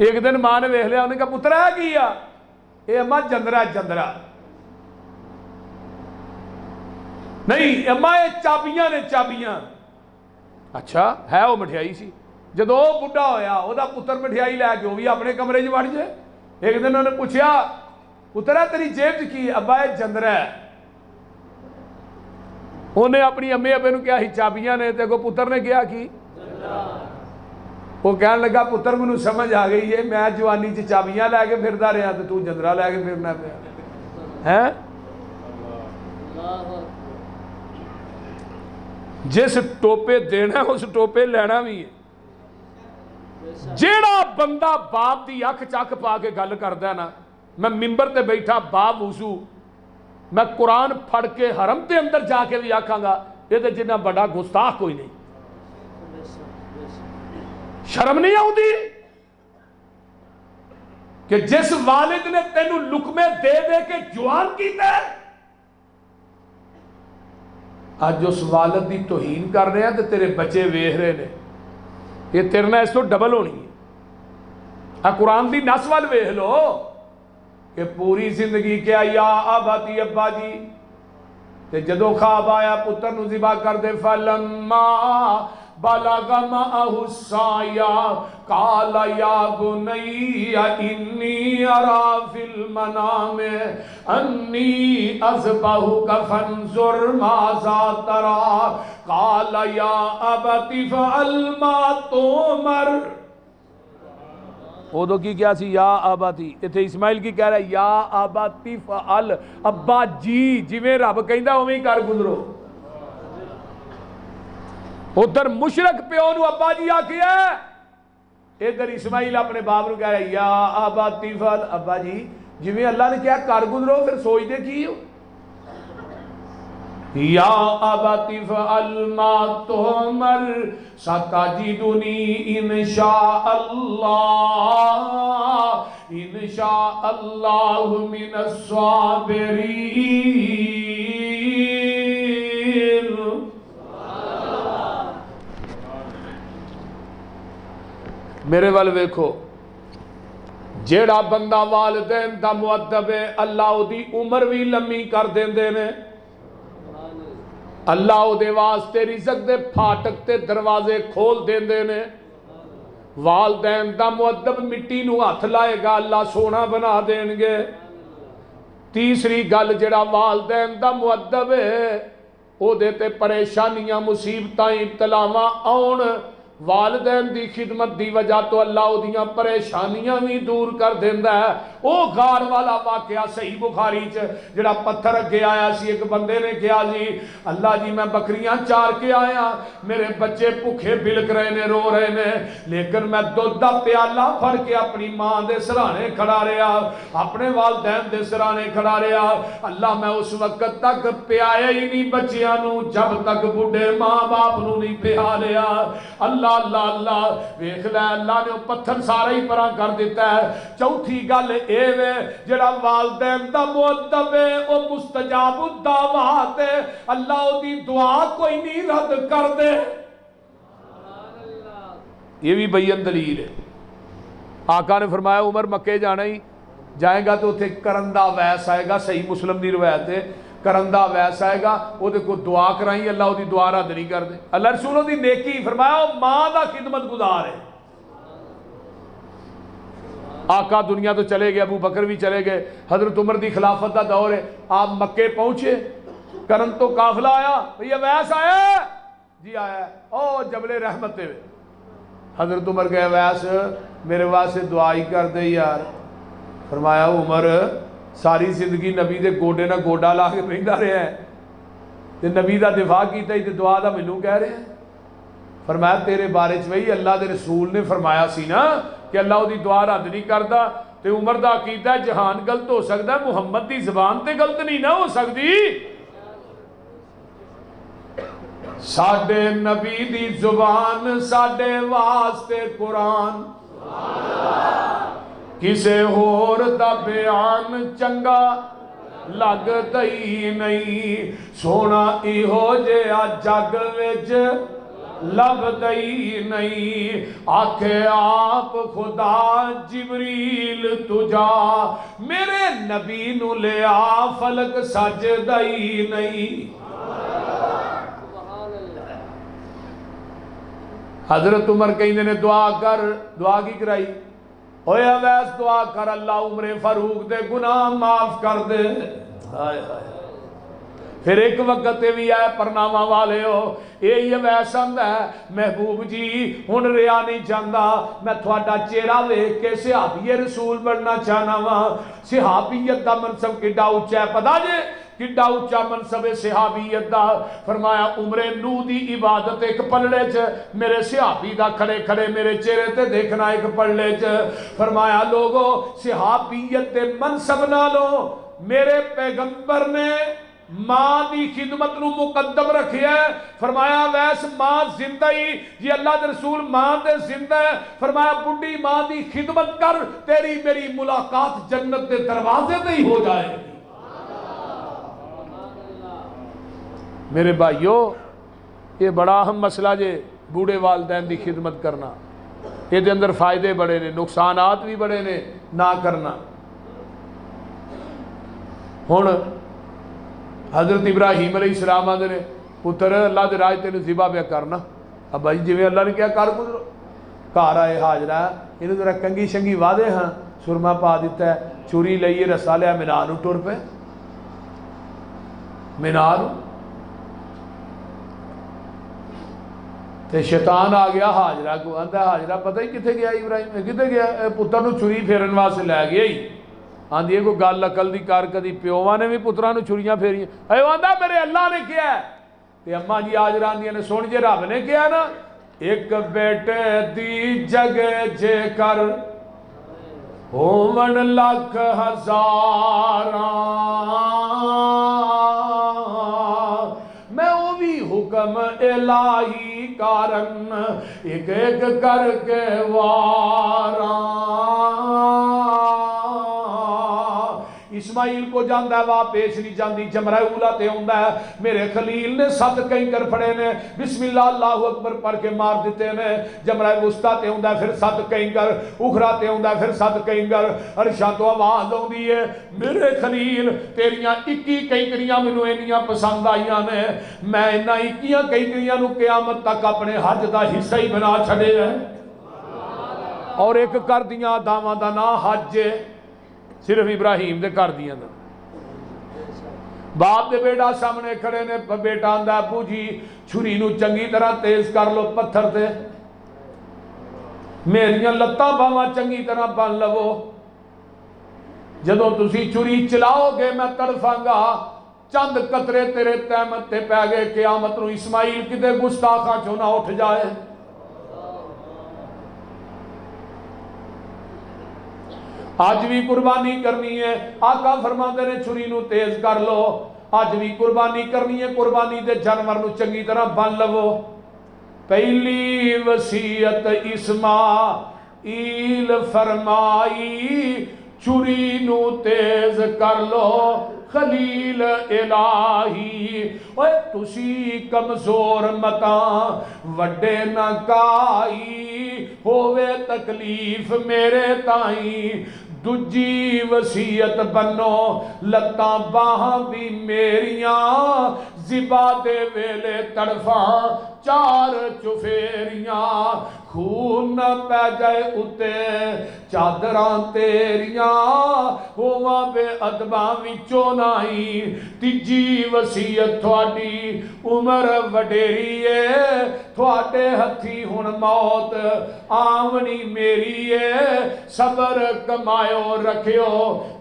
Speaker 1: ایک دن ماں نے ویکھ لیا، انہیں کہا پتر ہے کی آ؟ اے اما جندرا جندرا. نہیں اما یہ چابیاں نے چابیاں. اچھا ہے وہ مٹھیائی سی. جدو وہ بڈھا ہویا وہ دا پتر مٹھیائی لے کے وہ بھی اپنے کمرے چ وڑ جائے. ایک دن انہوں نے پوچھا پتر ہے تیری جیب چ کی؟ ابا یہ جندرا ہے. انہیں اپنی امی ابے نو کیا ہی چابیاں نے تے کو پتر نے کیا کی؟ وہ کہنے لگا پتر مینوں سمجھ آ گئی ہے، میں جوانی چ چابیاں لے کے پھردا رہا تے تو جندرا لے کے پھرنا پیا ہے. جس ٹوپے دینا اس ٹوپے لینا بھی ہے. جیڑا بندہ باپ دی اکھ چک پا کے گل کردا نا، میں ممبر تے بیٹھا باب وضو میں قرآن پڑھ کے حرم تے اندر جا کے بھی آکھاں گا یہ تے جنہ بڑا گستاخ کوئی نہیں. شرم نہیں آؤندی کہ جس والد نے تینوں لقمے دے دے کے جوان کیتا ہے آج اس والد دی توہین کر رہے ہیں تو تیرے بچے ویکھ رہے نے. یہ تیرے نال اس تو ڈبل ہونی ہے. قرآن دی نس وال ویکھ لو کہ پوری زندگی کیا یا آباتی ابا جی تے جدو خواب آیا پتر نو ذبح کر دے. فلما بلغ معه السعي قال يا بني إني أرى في المنام أني أذبحك فانظر ماذا ترى قال يا أبت افعل ما تؤمر. وہ تو کی کیا سی یا آباتی، اتھے اسماعیل کی کہہ رہا ہے یا آباتی فعل، ابا جی جویں رب کہندا اوویں کر گزرو. ادھر مشرک پیو نو ابا جی آکھیا، ادھر اسماعیل اپنے باپ نو کہہ رہا ہے یا آباتی فعل، ابا جی جویں اللہ نے کیا کر گزرو. پھر سوچ دے کی ہو یا آباتی فعل ما تؤمر ستجدنی انشاء اللہ من الصابرین. میرے وال ویکھو جیڑا بندہ والدین دا مؤدب ہے اللہ او دی عمر بھی لمبی کر دیندے نے. اللہ او دے واسطے رزق دے پھاٹک تے دروازے کھول دیندے نے. والدین دا مؤدب مٹی نو ہاتھ لائے گا اللہ سونا بنا دین گے. تیسری گل جڑا والدین دا مؤدب ہے او دے تے پریشانیاں مصیبتاں ابتلاواں آن، والدین دی خدمت دی وجہ تو اللہ او دیاں پریشانیاں بھی دور کر دیندا ہے. او غار والا واقعہ صحیح بخاری چ جڑا پتھر اگے آیا سی، ایک بندے نے کہا جی اللہ جی میں بکریاں چار کے آیا، میرے بچے بھوکے بلک رہے نے رو رہے نے، لیکن میں دودھ دا پیالہ پھڑ کے اپنی ماں دے سرانے کھڑا رہا، اپنے والدین دے سرانے کھڑا رہا. اللہ میں اس وقت تک پیایا ہی نہیں بچیاں نو جب تک بڈھے ماں باپ نو نہیں پیا لیا. اللہ اللہ اللہ اللہ ویکھ لے اللہ نے پتھر سارا ہی پرا کر دیتا ہے۔ چوتھی گل اے وے جڑا والدین دا مؤدب ہے او مستجاب الدعوات ہے، اللہ او دی دعا کوئی نہیں رد کر دے۔ یہ بھی بیان دلیل ہے۔ آقا نے فرمایا عمر مکے جانا ہی جائے گا تو اتنے کرندہ ویس آئے گا، صحیح مسلم دی روایت ہے، کرندہ ویس آئے گا وہ کو دعا کرائیں اللہ وہ دی دعا رد نہیں کر دے۔ اللہ رسولوں دی نیکی فرمایا ماں دا خدمت گزار ہے۔ آقا دنیا تو چلے گئے، ابو بکر بھی چلے گئے، حضرت عمر دی خلافت دا دور ہے، آپ مکے پہنچے، کرن تو قافلہ آیا، یہ ویس آیا جی آیا ہے، او جبل رحمت ہوئے۔ حضرت عمر کہے ویس میرے واسطے دعائی کر دے یار۔ فرمایا عمر ساری زندگی نبی دے گوڑے نہ گوڑا لا کے پہندا رہے ہیں تے نبی دا دفاع کیتا ہی تے دعا دا مینوں کہہ رہے ہیں۔ فرمایا تیرے بارے چ وہی اللہ دے رسول نے فرمایا سی نا کہ اللہ دی دعا رد نہیں کردا، تے عمر دا عقیدہ جہان غلط ہو سکدا ہے، محمد دی زبان تے غلط نہیں نہ ہو سکدی۔ ساڈے نبی دی زبان ساڈے واسطے قرآن، کسے ہور دا بیان چنگا لگدا ہی نہیں، سونا ایہو جہا جگ وچ لبدا ہی نہیں، آکھے آپ خدا جبریل تجا میرے نبی نو لیا فلک سجدا ہی نہیں۔ حضرت عمر کہیں نے دعا کر، دعا کی کرائی، اوے اویس دعا کر اللہ عمر فاروق دے گناہ معاف کر دے۔ پھر ایک وقت بھی آئے پرنامہ والے ہو یہ اویس آندا ہے محبوب جی ہن ریا نہیں چاہتا، میں تھوڑا چہرہ ویکھ کے صحابی رسول بننا چاہنا وا۔ صحابیت دا منصب کڈا اونچا ہے پتہ جے کڈا اونچا منصب صحابیت دا۔ فرمایا عمر نو دی عبادت ایک پلڑے چ، میرے صحابی دا کھڑے کھڑے میرے چہرے تے دیکھنا ایک پلڑے چ۔ فرمایا لوگو صحابیت دے منصب نالوں میرے پیغمبر نے ماں دی خدمت نو مقدم رکھیا ہے۔ فرمایا ویس ماں زندہ ہی جی اللہ دے رسول ماں دے زندہ ہے، فرمایا بڈی ماں دی خدمت کر تیری میری ملاقات جنت دے دروازے تے ہی ہو جائے گی۔ میرے بھائیو یہ بڑا اہم مسئلہ جے بوڑھے والدین دی خدمت کرنا، یہ دے اندر فائدے بڑے نے نقصانات بھی بڑے نے نہ کرنا۔ ہن حضرت ابراہیم علیہ السلام آدھے نے پتر اللہ دے راج تینوں ذبح پہ کرنا، اب بھائی جی اللہ نے کیا کر گزرو، گھر آئے حاجرہ انہوں ذرا کنگھی شنگھی وعدے ہاں سرما پا دیتا ہے، چوری لئیے رسا لیا مینار ٹر پہ مینار تے شیطان آ گیا حاجرہ کو آندا حاجرہ پتہ ہی کتنے گیا ابراہیم کتنے گیا پتر نو چھری پھیرن واسطے لے گیا ہی آندھی ہے کوئی گل عقل دی کار کدی پیوواں نے بھی پتراں نو چھریاں پھیریاں اے آندا میرے اللہ نے کیا ہے تے اماں جی حاجرہ آندیاں نے سن جے رب نے کیا نا ایک بیٹے دی جگہ جے کر ہوون لاکھ ہزاراں میں وہ بھی حکم الہی کارن ایک ایک کر کے واراں اسماعیل کو جاندہ ہے وہاں پیش نہیں جاندی جمرہ اولا تے ہوندہ ہے میرے خلیل نے 7 کنکر پھڑے نے بسم اللہ اللہ اکبر پڑھ کے مار دیتے نے جمرہ وسطیٰ تے ہوندہ ہے پھر 7 کنکر اخرا تے ہوندہ ہے پھر 7 کنکر عرشاں تو آواز ہوندی ہے میرے خلیل تیریاں 21 کنکریاں منو اینیاں پسند آئیاں نے میں انہاں 21 کنکریاں نو قیامت تک اپنے حج دا حصہ ہی بنا چھڑے ہیں اور ایک کر دیاں داواں دا نا حج صرف ابراہیم دے کر دیاں دا باپ دے بیٹا سامنے کھڑے نے بیٹا آندہ ابو جی چھری نو چنگی طرح تیز کر لو پتھر تے میریاں لتاں باواں چنگی طرح بن لو جدوں تسی چھری چلاؤ گے میں تڑفاں گا چند قطرے تیرے تہمت تے پہ گئے قیامت نو اسماعیل کدے گستاخاں چوں نہ اٹھ جائے آج بھی قربانی کرنی ہے آقا فرماتے نے چھری نو تیز کر لو آج بھی قربانی کرنی ہے قربانی دے جانور نو چنگی طرح بن لو پہلی وصیت اسماعیل فرمائی چری نو تیز کر لو خلیل الہی اوے تسی کمزور متاں وڈے نہ کائی ہووے تکلیف میرے تائیں دجی وصیت بنو لتاں باہاں بھی میریاں زبا دے ویلے تڑفاں چار چفیریاں خون نہ پہ جائے اتے چادراں تیریاں ہوا بے ادباں وچوں نائی تیجی وصیت تھوڑی عمر وڈیری ہے تھوڑے ہتھی ہن موت آونی میری ہے صبر کمایو رکھیو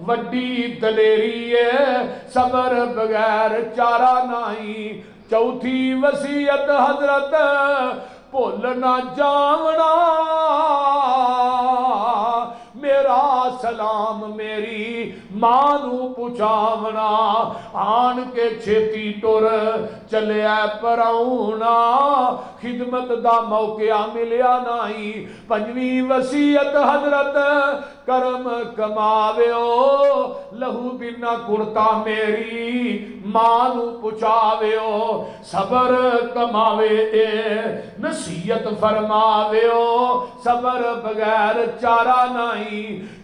Speaker 1: وڈی دلیری ہے صبر بغیر چارہ نائی چوتھی وصیت حضرت بھول نہ جاونا میرا سلام میری مانو پچھاونا آن کے چھتی ٹور چلے پراؤنا خدمت دا موقع ملیا نائی پنجویں وصیت حضرت کرم کماویو لہو بنا کرتا میری مانو پچھاویو صبر کماوے اے نصیحت فرماویو صبر بغیر چارہ نائی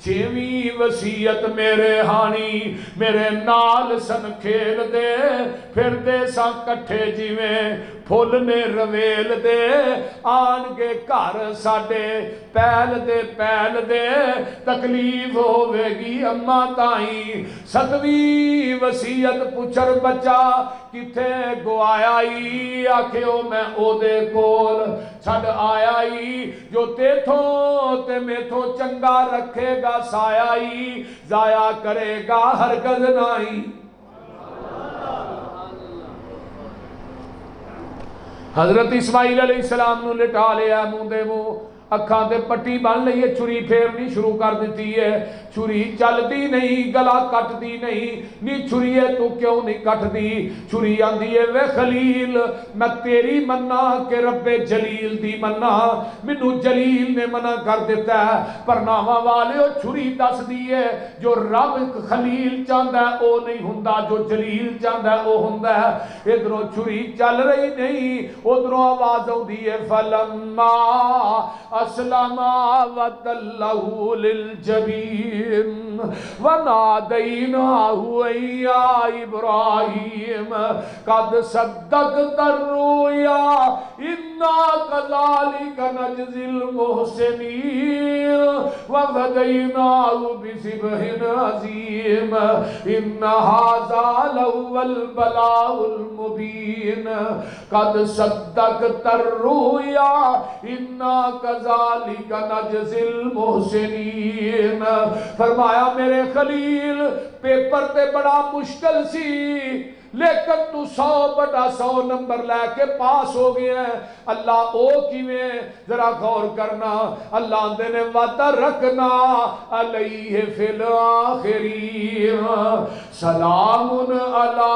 Speaker 1: چھویں وصیت میرے ہانی میرے نال سن کھیل دے پھر دے سا کٹھے جیویں پھول نے رویل دے آن کے گھر ساڈے پیل دے تکلیف ہوئے گی اماں تائیں ستویں وصیت پچھر بچا کتھے گو آیائی آکھیو میں او دے کول چھڑ آیائی جو تیتھوں تے میتھوں چنگا رکھے گا سایائی ضائع کرے گا ہرگز نائی حضرت اسماعیل علیہ السلام نو لٹا لیا منہ دے منہ اکھاں دے پٹی بن لئیے چھری پھیرنی شروع کر دیتی ہے چھری چل دی نہیں گلا کٹ دی نہیں نی چھری ہے تو کیوں نہیں کٹ دی چھری آندی ہے وے خلیل میں تیری مننا کہ رب جلیل دی مننا منو جلیل نے منع کر دیتا ہے پر ناما والے او چھری دس دی ہے جو رب خلیل چاندہ ہے او نہیں ہندہ جو جلیل چاندہ ہے او ہندہ ہے ادھروں چھری چل رہی نہیں ادھروں آواز ہوں دی ہے فلما اسلما وتلہ للجبین ونادیناہ یا ابراہیم قد صدقت الرؤیا انا کذالک نجزی المحسنین وفدیناہ بذبح عظیم ان ھذا لہو البلاء المبین قد صدقت الرؤیا انا کذالک نجزی المحسنین فرمایا میرے خلیل پیپر تے بڑا مشکل سی لیکن تو 100/100 نمبر لے کے پاس ہو گئے ہیں اللہ او کیویں ذرا غور کرنا اللہ دے نے وعدہ رکھنا علیہ فی الآخرین سلام علی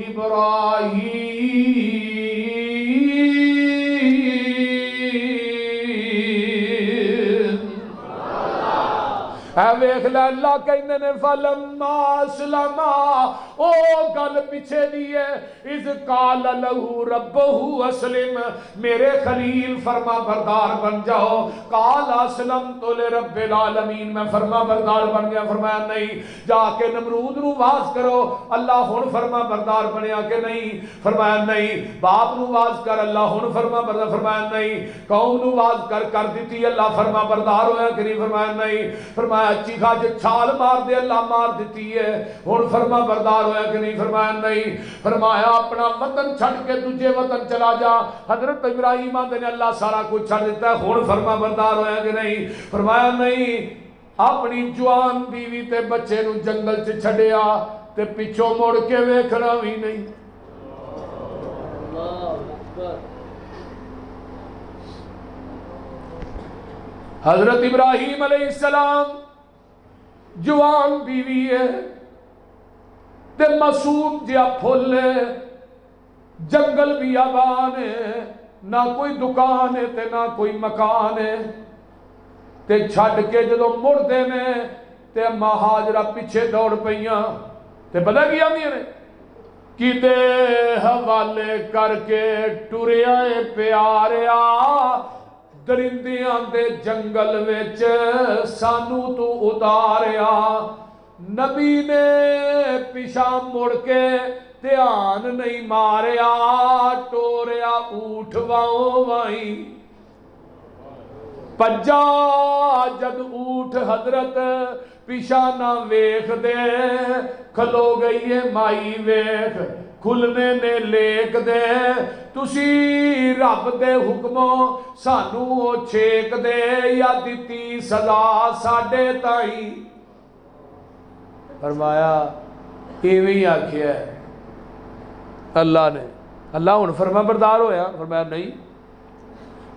Speaker 1: ابراہیم اے ویکھ لے اللہ کہندے نے فلما اسلما او گل پیچھے دیئے اذ قال لہو ربہ اسلم میرے خلیل فرما بردار بن جاؤ قال اسلمت لرب العالمین میں فرما بردار بن گیا فرمایا نہیں جا کے نمرود نو واز کرو اللہ ہن فرما بردار بنیا کہ نہیں فرمایا نہیں باپ نو واز کر اللہ ہن فرما بردار فرمایا نہیں قوم نو واز کر دیتی اللہ فرما بردار ہویا کہ نہیں فرمایا نہیں فرمایا چیخا جو چھال مار دے اللہ مار دیتی ہے ہن فرما بردار ہویا کہ نہیں فرمایا نہیں فرمایا اپنا وطن چھڑ کے تجھے وطن چلا جا حضرت ابراہیم آندے نے اللہ سارا کچھ چھڑ دیتا ہے ہن فرما بردار ہویا کہ نہیں فرمایا نہیں اپنی جوان بیوی تے بچے نو جنگل سے چھڑیا تے پیچھوں موڑ کے ویکھنا بھی نہیں حضرت ابراہیم علیہ السلام جوان بیوی ہے تے معصوم جیا پھول ہے جنگل بھی آبان ہے نہ کوئی دکان ہے تے نہ کوئی مکان ہے تے چھڈ کے جدوں مڑدے نے تے اما ہاجرہ پیچھے دوڑ پئیاں تے پتہ کی آندیاں نے کتے حوالے کر کے ٹریا اے پیاریا درندیاں دے جنگل وچ سانو تو اتاریا نبی نے پیچھا مڑ کے دھیان نہیں ماریا ٹوریا اونٹ واؤں وائی پجا جد اونٹ حضرت پیچھا نہ ویکھ دے کھلو گئی ہے مائی ویکھ کھلنے نے لیک دے تسی رب دے حکموں سانو چھیک دے یا دیتی سزا ساڈے تائی فرمایا ایویں ہی آکھیا ہے اللہ نے اللہ ہن فرما بردار ہویا فرمایا نہیں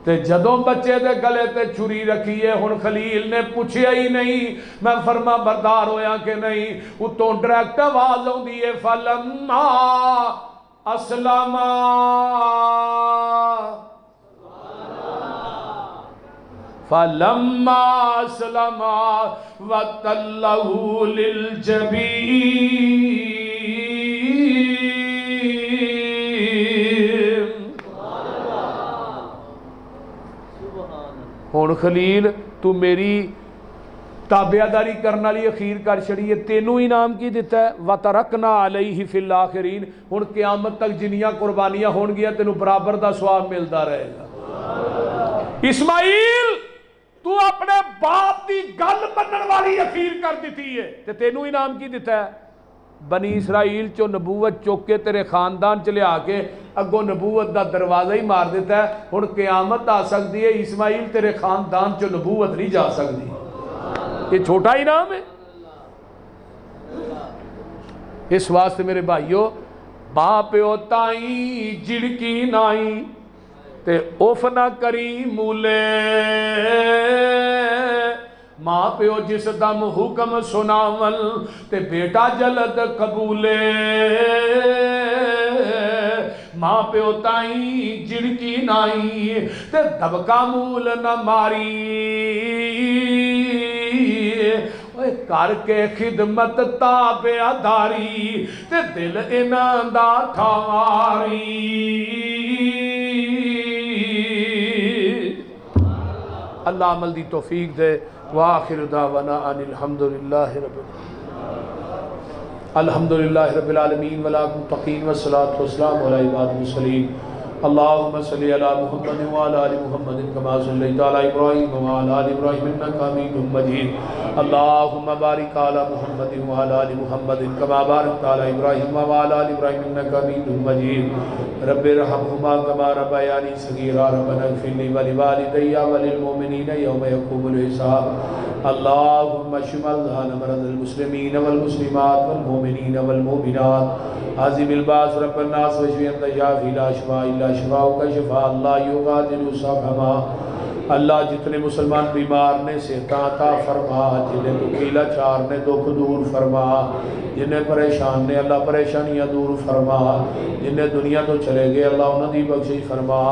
Speaker 1: تے جدوں بچے دے گلے تے چھری رکھی ہے ہن خلیل نے پوچھیا ہی نہیں میں فرما بردار ہویا کہ نہیں اتوں ڈائریکٹ آواز آوندی ہے فلما اسلم فلما اسلم وتلہ للجبین ہون خلیل تو میری تابعداری کرنے والی اخیر کر چھڑی ہے تینوں انعام کی دیتا ہے وَتَرَكْنَا عَلَيْهِ فِي الْآخِرِينَ ہن قیامت تک جنیاں قربانیاں ہون گیا تینوں برابر دا ثواب ملتا رہے گا اسماعیل تو اپنے باپ دی گل منن والی اخیر کر دیتی ہے تے تینوں انعام کی دیتا ہے بنی اسرائیل چو نبوت چوک کے تیرے خاندان چلے آکے اگو نبوت دا دروازہ ہی مار دیتا ہے ہن قیامت آ سکتی ہے اسماعیل تیرے خاندان چو نبوت نہیں جا سکتی یہ چھوٹا انعام ہے اس واسطے میرے بھائیو باپ تائیں جڑکی نائی تے اوف نہ کری مولے ماں پیو جس دم حکم سناول تے بیٹا جلد قبولے ماں پیو تائیں جڑکی نائی تے دبکا مول نہ ماری کر کے خدمت تابعداری تے دل انہاں دا ٹھواری اللہ عمل دی توفیق دے وآخر دعوانا ان الحمدللہ رب العالمین والمتقین والصلاة والسلام علی عباد المرسلین اللہم صلی علی محمد وعلی آل محمد کما صلیت علی ابراہیم وعلی آل ابراہیم انکا حمید مجید اللہم بارک علی محمد وعلی آل محمد کما بارکت علی ابراہیم وعلی آل ابراہیم انکا حمید مجید رب ارحمہما کما ربیانی صغیرا ربنا اغفر لی ولوالدی وللمؤمنین یوم یقوم الحساب اللہم شمل ذہن مرض المسلمین والمسلمات والمؤمنین والمؤمنات عظیم الباس رب الناس وشفی انت شافی لا شفاء الا شفاءک شفاء اللہ یغادر سقما اللہ جتنے مسلمان بیمار نے صحت عطا فرما جنہیں دکھیلا چار نے دکھ دور فرما جنہیں پریشان نے اللہ پریشانیاں دور فرما جنہیں دنیا تو چلے گئے اللہ انہوں دی بخشش فرما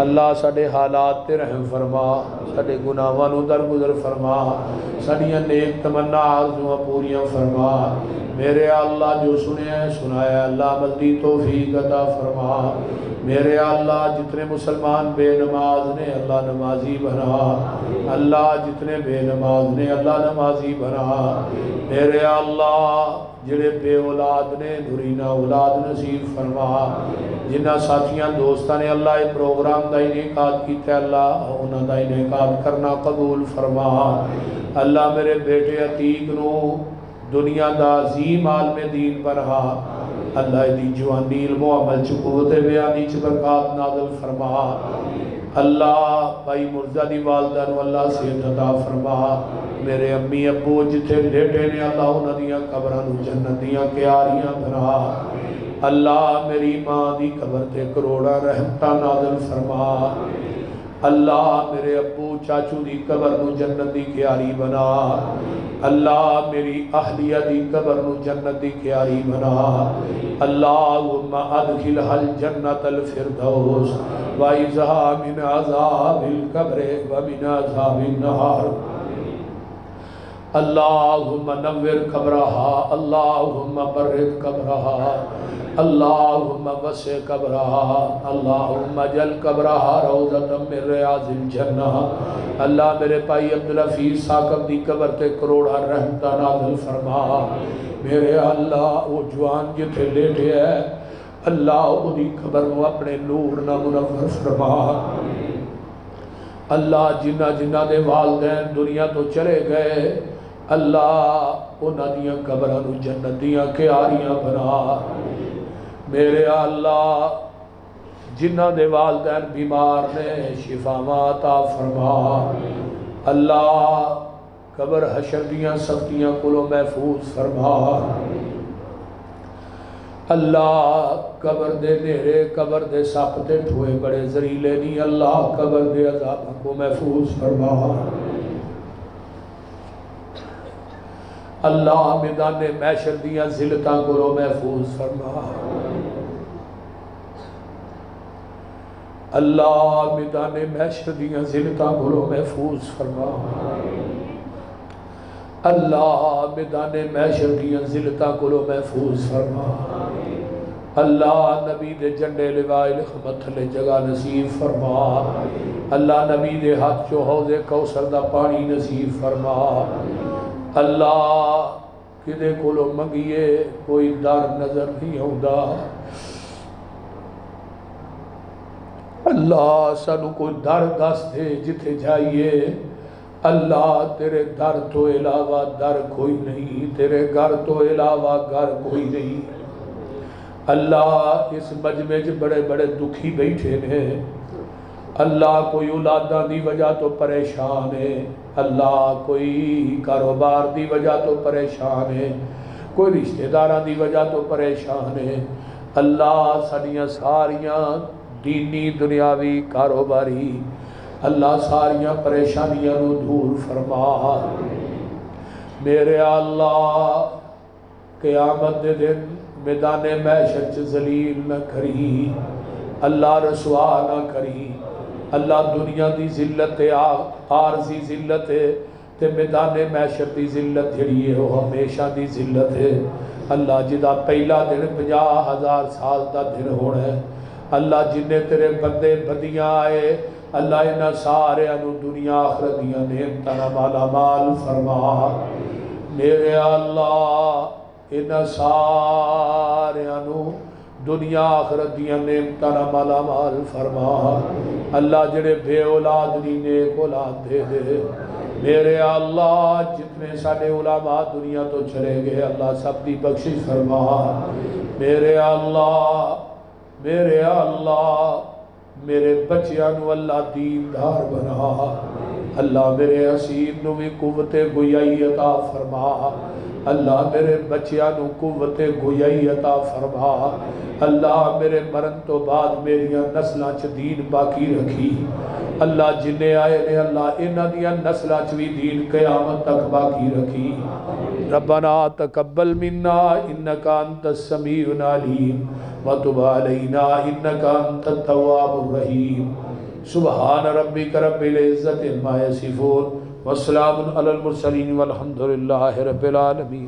Speaker 1: اللہ ساڑے حالات تے رحم فرما ساڑے گناہاں نو درگزر فرما ساڑیاں نیک تمنا آرزویں پوریاں فرما میرے اللہ جو سنے ہیں سنایا اللہ عمل دی توفیق عطا فرما میرے اللہ جتنے مسلمان بے نماز نے اللہ نمازی بنا اللہ جتنے بے نماز نے اللہ نمازی بنا میرے اللہ جڑے بے اولاد نے نورینہ اولاد نصیب فرما جنہ ساتھیاں دوستان نے اللہ پروگرام دا انعقاد کیتا ہے اللہ انہاں دا انعقاد کرنا قبول فرما اللہ میرے بیٹے عتیق نو دنیا دا عظیم عالم دین برہا اللہ دی جوانی علم و عمل چ قوت بیانی چ برکات نازل فرما اللہ بھائی مرزا دی والدہ نو اللہ صحت عطا فرما میرے امی ابو جتھے لیٹے نے اللہ انہاں دیاں قبراں نو جنت دیاں کیاریاں بنا اللہ میری ماں دی قبر تے کروڑا رحمتاں نازل فرما اللہ میرے ابو چاچو دی قبر نو جنت دی کیاری بنا، اللہ میری اہلیہ دی قبر نو جنت دی کیاری بنا، اللہم ادخلها الجنت الفردوس وعزها من عذاب القبر ومن عذاب النار، اللہم نور قبرها، اللہم برد قبرها، اللہم وسع قبرها، اللہم جل قبرها روضۃ من ریاض الجنہ، اللہ میرے بھائی عبدالحفیظ ثاقب دی قبر تے کروڑا رحمتہ نازل فرما، میرے اللہ وہ جوان جتھے لیٹے ہے اللہ وہ دی قبر نو اپنے نور نہ منور فرما، اللہ جنہ جنہ دے والدین دنیا تو چلے گئے اللہ انہاں دیاں قبراں نو جنت دیاں کیاریاں بنا، میرے اللہ جنہ دے والدین بیمار نے شفاواں عطا فرما، اللہ قبر حشر دیاں سختیاں کولوں محفوظ فرما، اللہ قبر دے نیرے قبر دے سپ تے ٹھوئے بڑے زریلے نہیں، اللہ قبر دے عذاب کو محفوظ فرما، اللہ میدان محشر دیاں ذلتاں کو محفوظ فرما، اللہ میدان محشر دیاں ذلتاں کو محفوظ فرما، اللہ میدان محشر دیاں ذلتاں کو محفوظ فرما، اللہ نبی دے جنڈے لوائے لخمت لے جگہ نصیب فرما، اللہ نبی دے ہاتھ چو حوض کوثر دا پانی نصیب فرما، اللہ کدے کولو منگیے کوئی در نظر نہیں ہوندا، اللہ سانو کوئی در دس دے جتھے جائیے، اللہ تیرے در تو علاوہ در کوئی نہیں، تیرے گھر تو علاوہ گھر کوئی نہیں، اللہ اس مجمع جو بڑے بڑے دکھی بیٹھے ہیں، اللہ کوئی اولاداں دی وجہ تو پریشان ہے، اللہ کوئی کاروبار دی وجہ تو پریشان ہے، کوئی رشتہ داراں دی وجہ تو پریشان ہے، اللہ ساڈیاں ساریاں دینی دنیاوی کاروباری اللہ ساریاں پریشانیاں نو دور فرما، میرے اللہ قیامت دے دن میدان محشر چ ذلیل نہ کری، اللہ رسوا نہ کری، اللہ دنیا دی ذلت عارضی ذلت ہے تے میدان محشر دی ذلت جڑی ہے وہ ہمیشہ دی ذلت ہے، اللہ جدا پہلا دن 50,000 سال دا دن ہونا ہے، اللہ جنہیں تیرے بندے بدیاں آئے اللہ انہاں سارے انو دنیا آخرت دیاں نعمتاں مالا مال فرما، میرے اللہ انہاں سارے انو دنیا آخرت دیاں نعمتاں مالا مال فرما، اللہ جڑے بے اولاد نہیں نیک اولاد دے دے، میرے اللہ جتنے ساڑے علماء دنیا تو چلے گئے اللہ سب دی بخشش فرما، میرے اللہ میرے بچیانو اللہ دیندار بنا، اللہ میرے حسین نو بھی قوت گویائی عطا فرما، اللہ میرے بچیانو قوت گویائی عطا فرما، اللہ میرے مرن تو بعد میریاں نسلاں چ دین باقی رکھی، اللہ جنہیں آئے نے اللہ انہاں دیاں نسلاں چ بھی دین قیامت تک باقی رکھی، ربنا تقبل منا انکا انت السمیع العلیم وتب علینا انکا انت التواب الرحیم، سبحان ربک رب العزت عما یصفون والسلام علی المرسلین والحمد للہ رب العالمین۔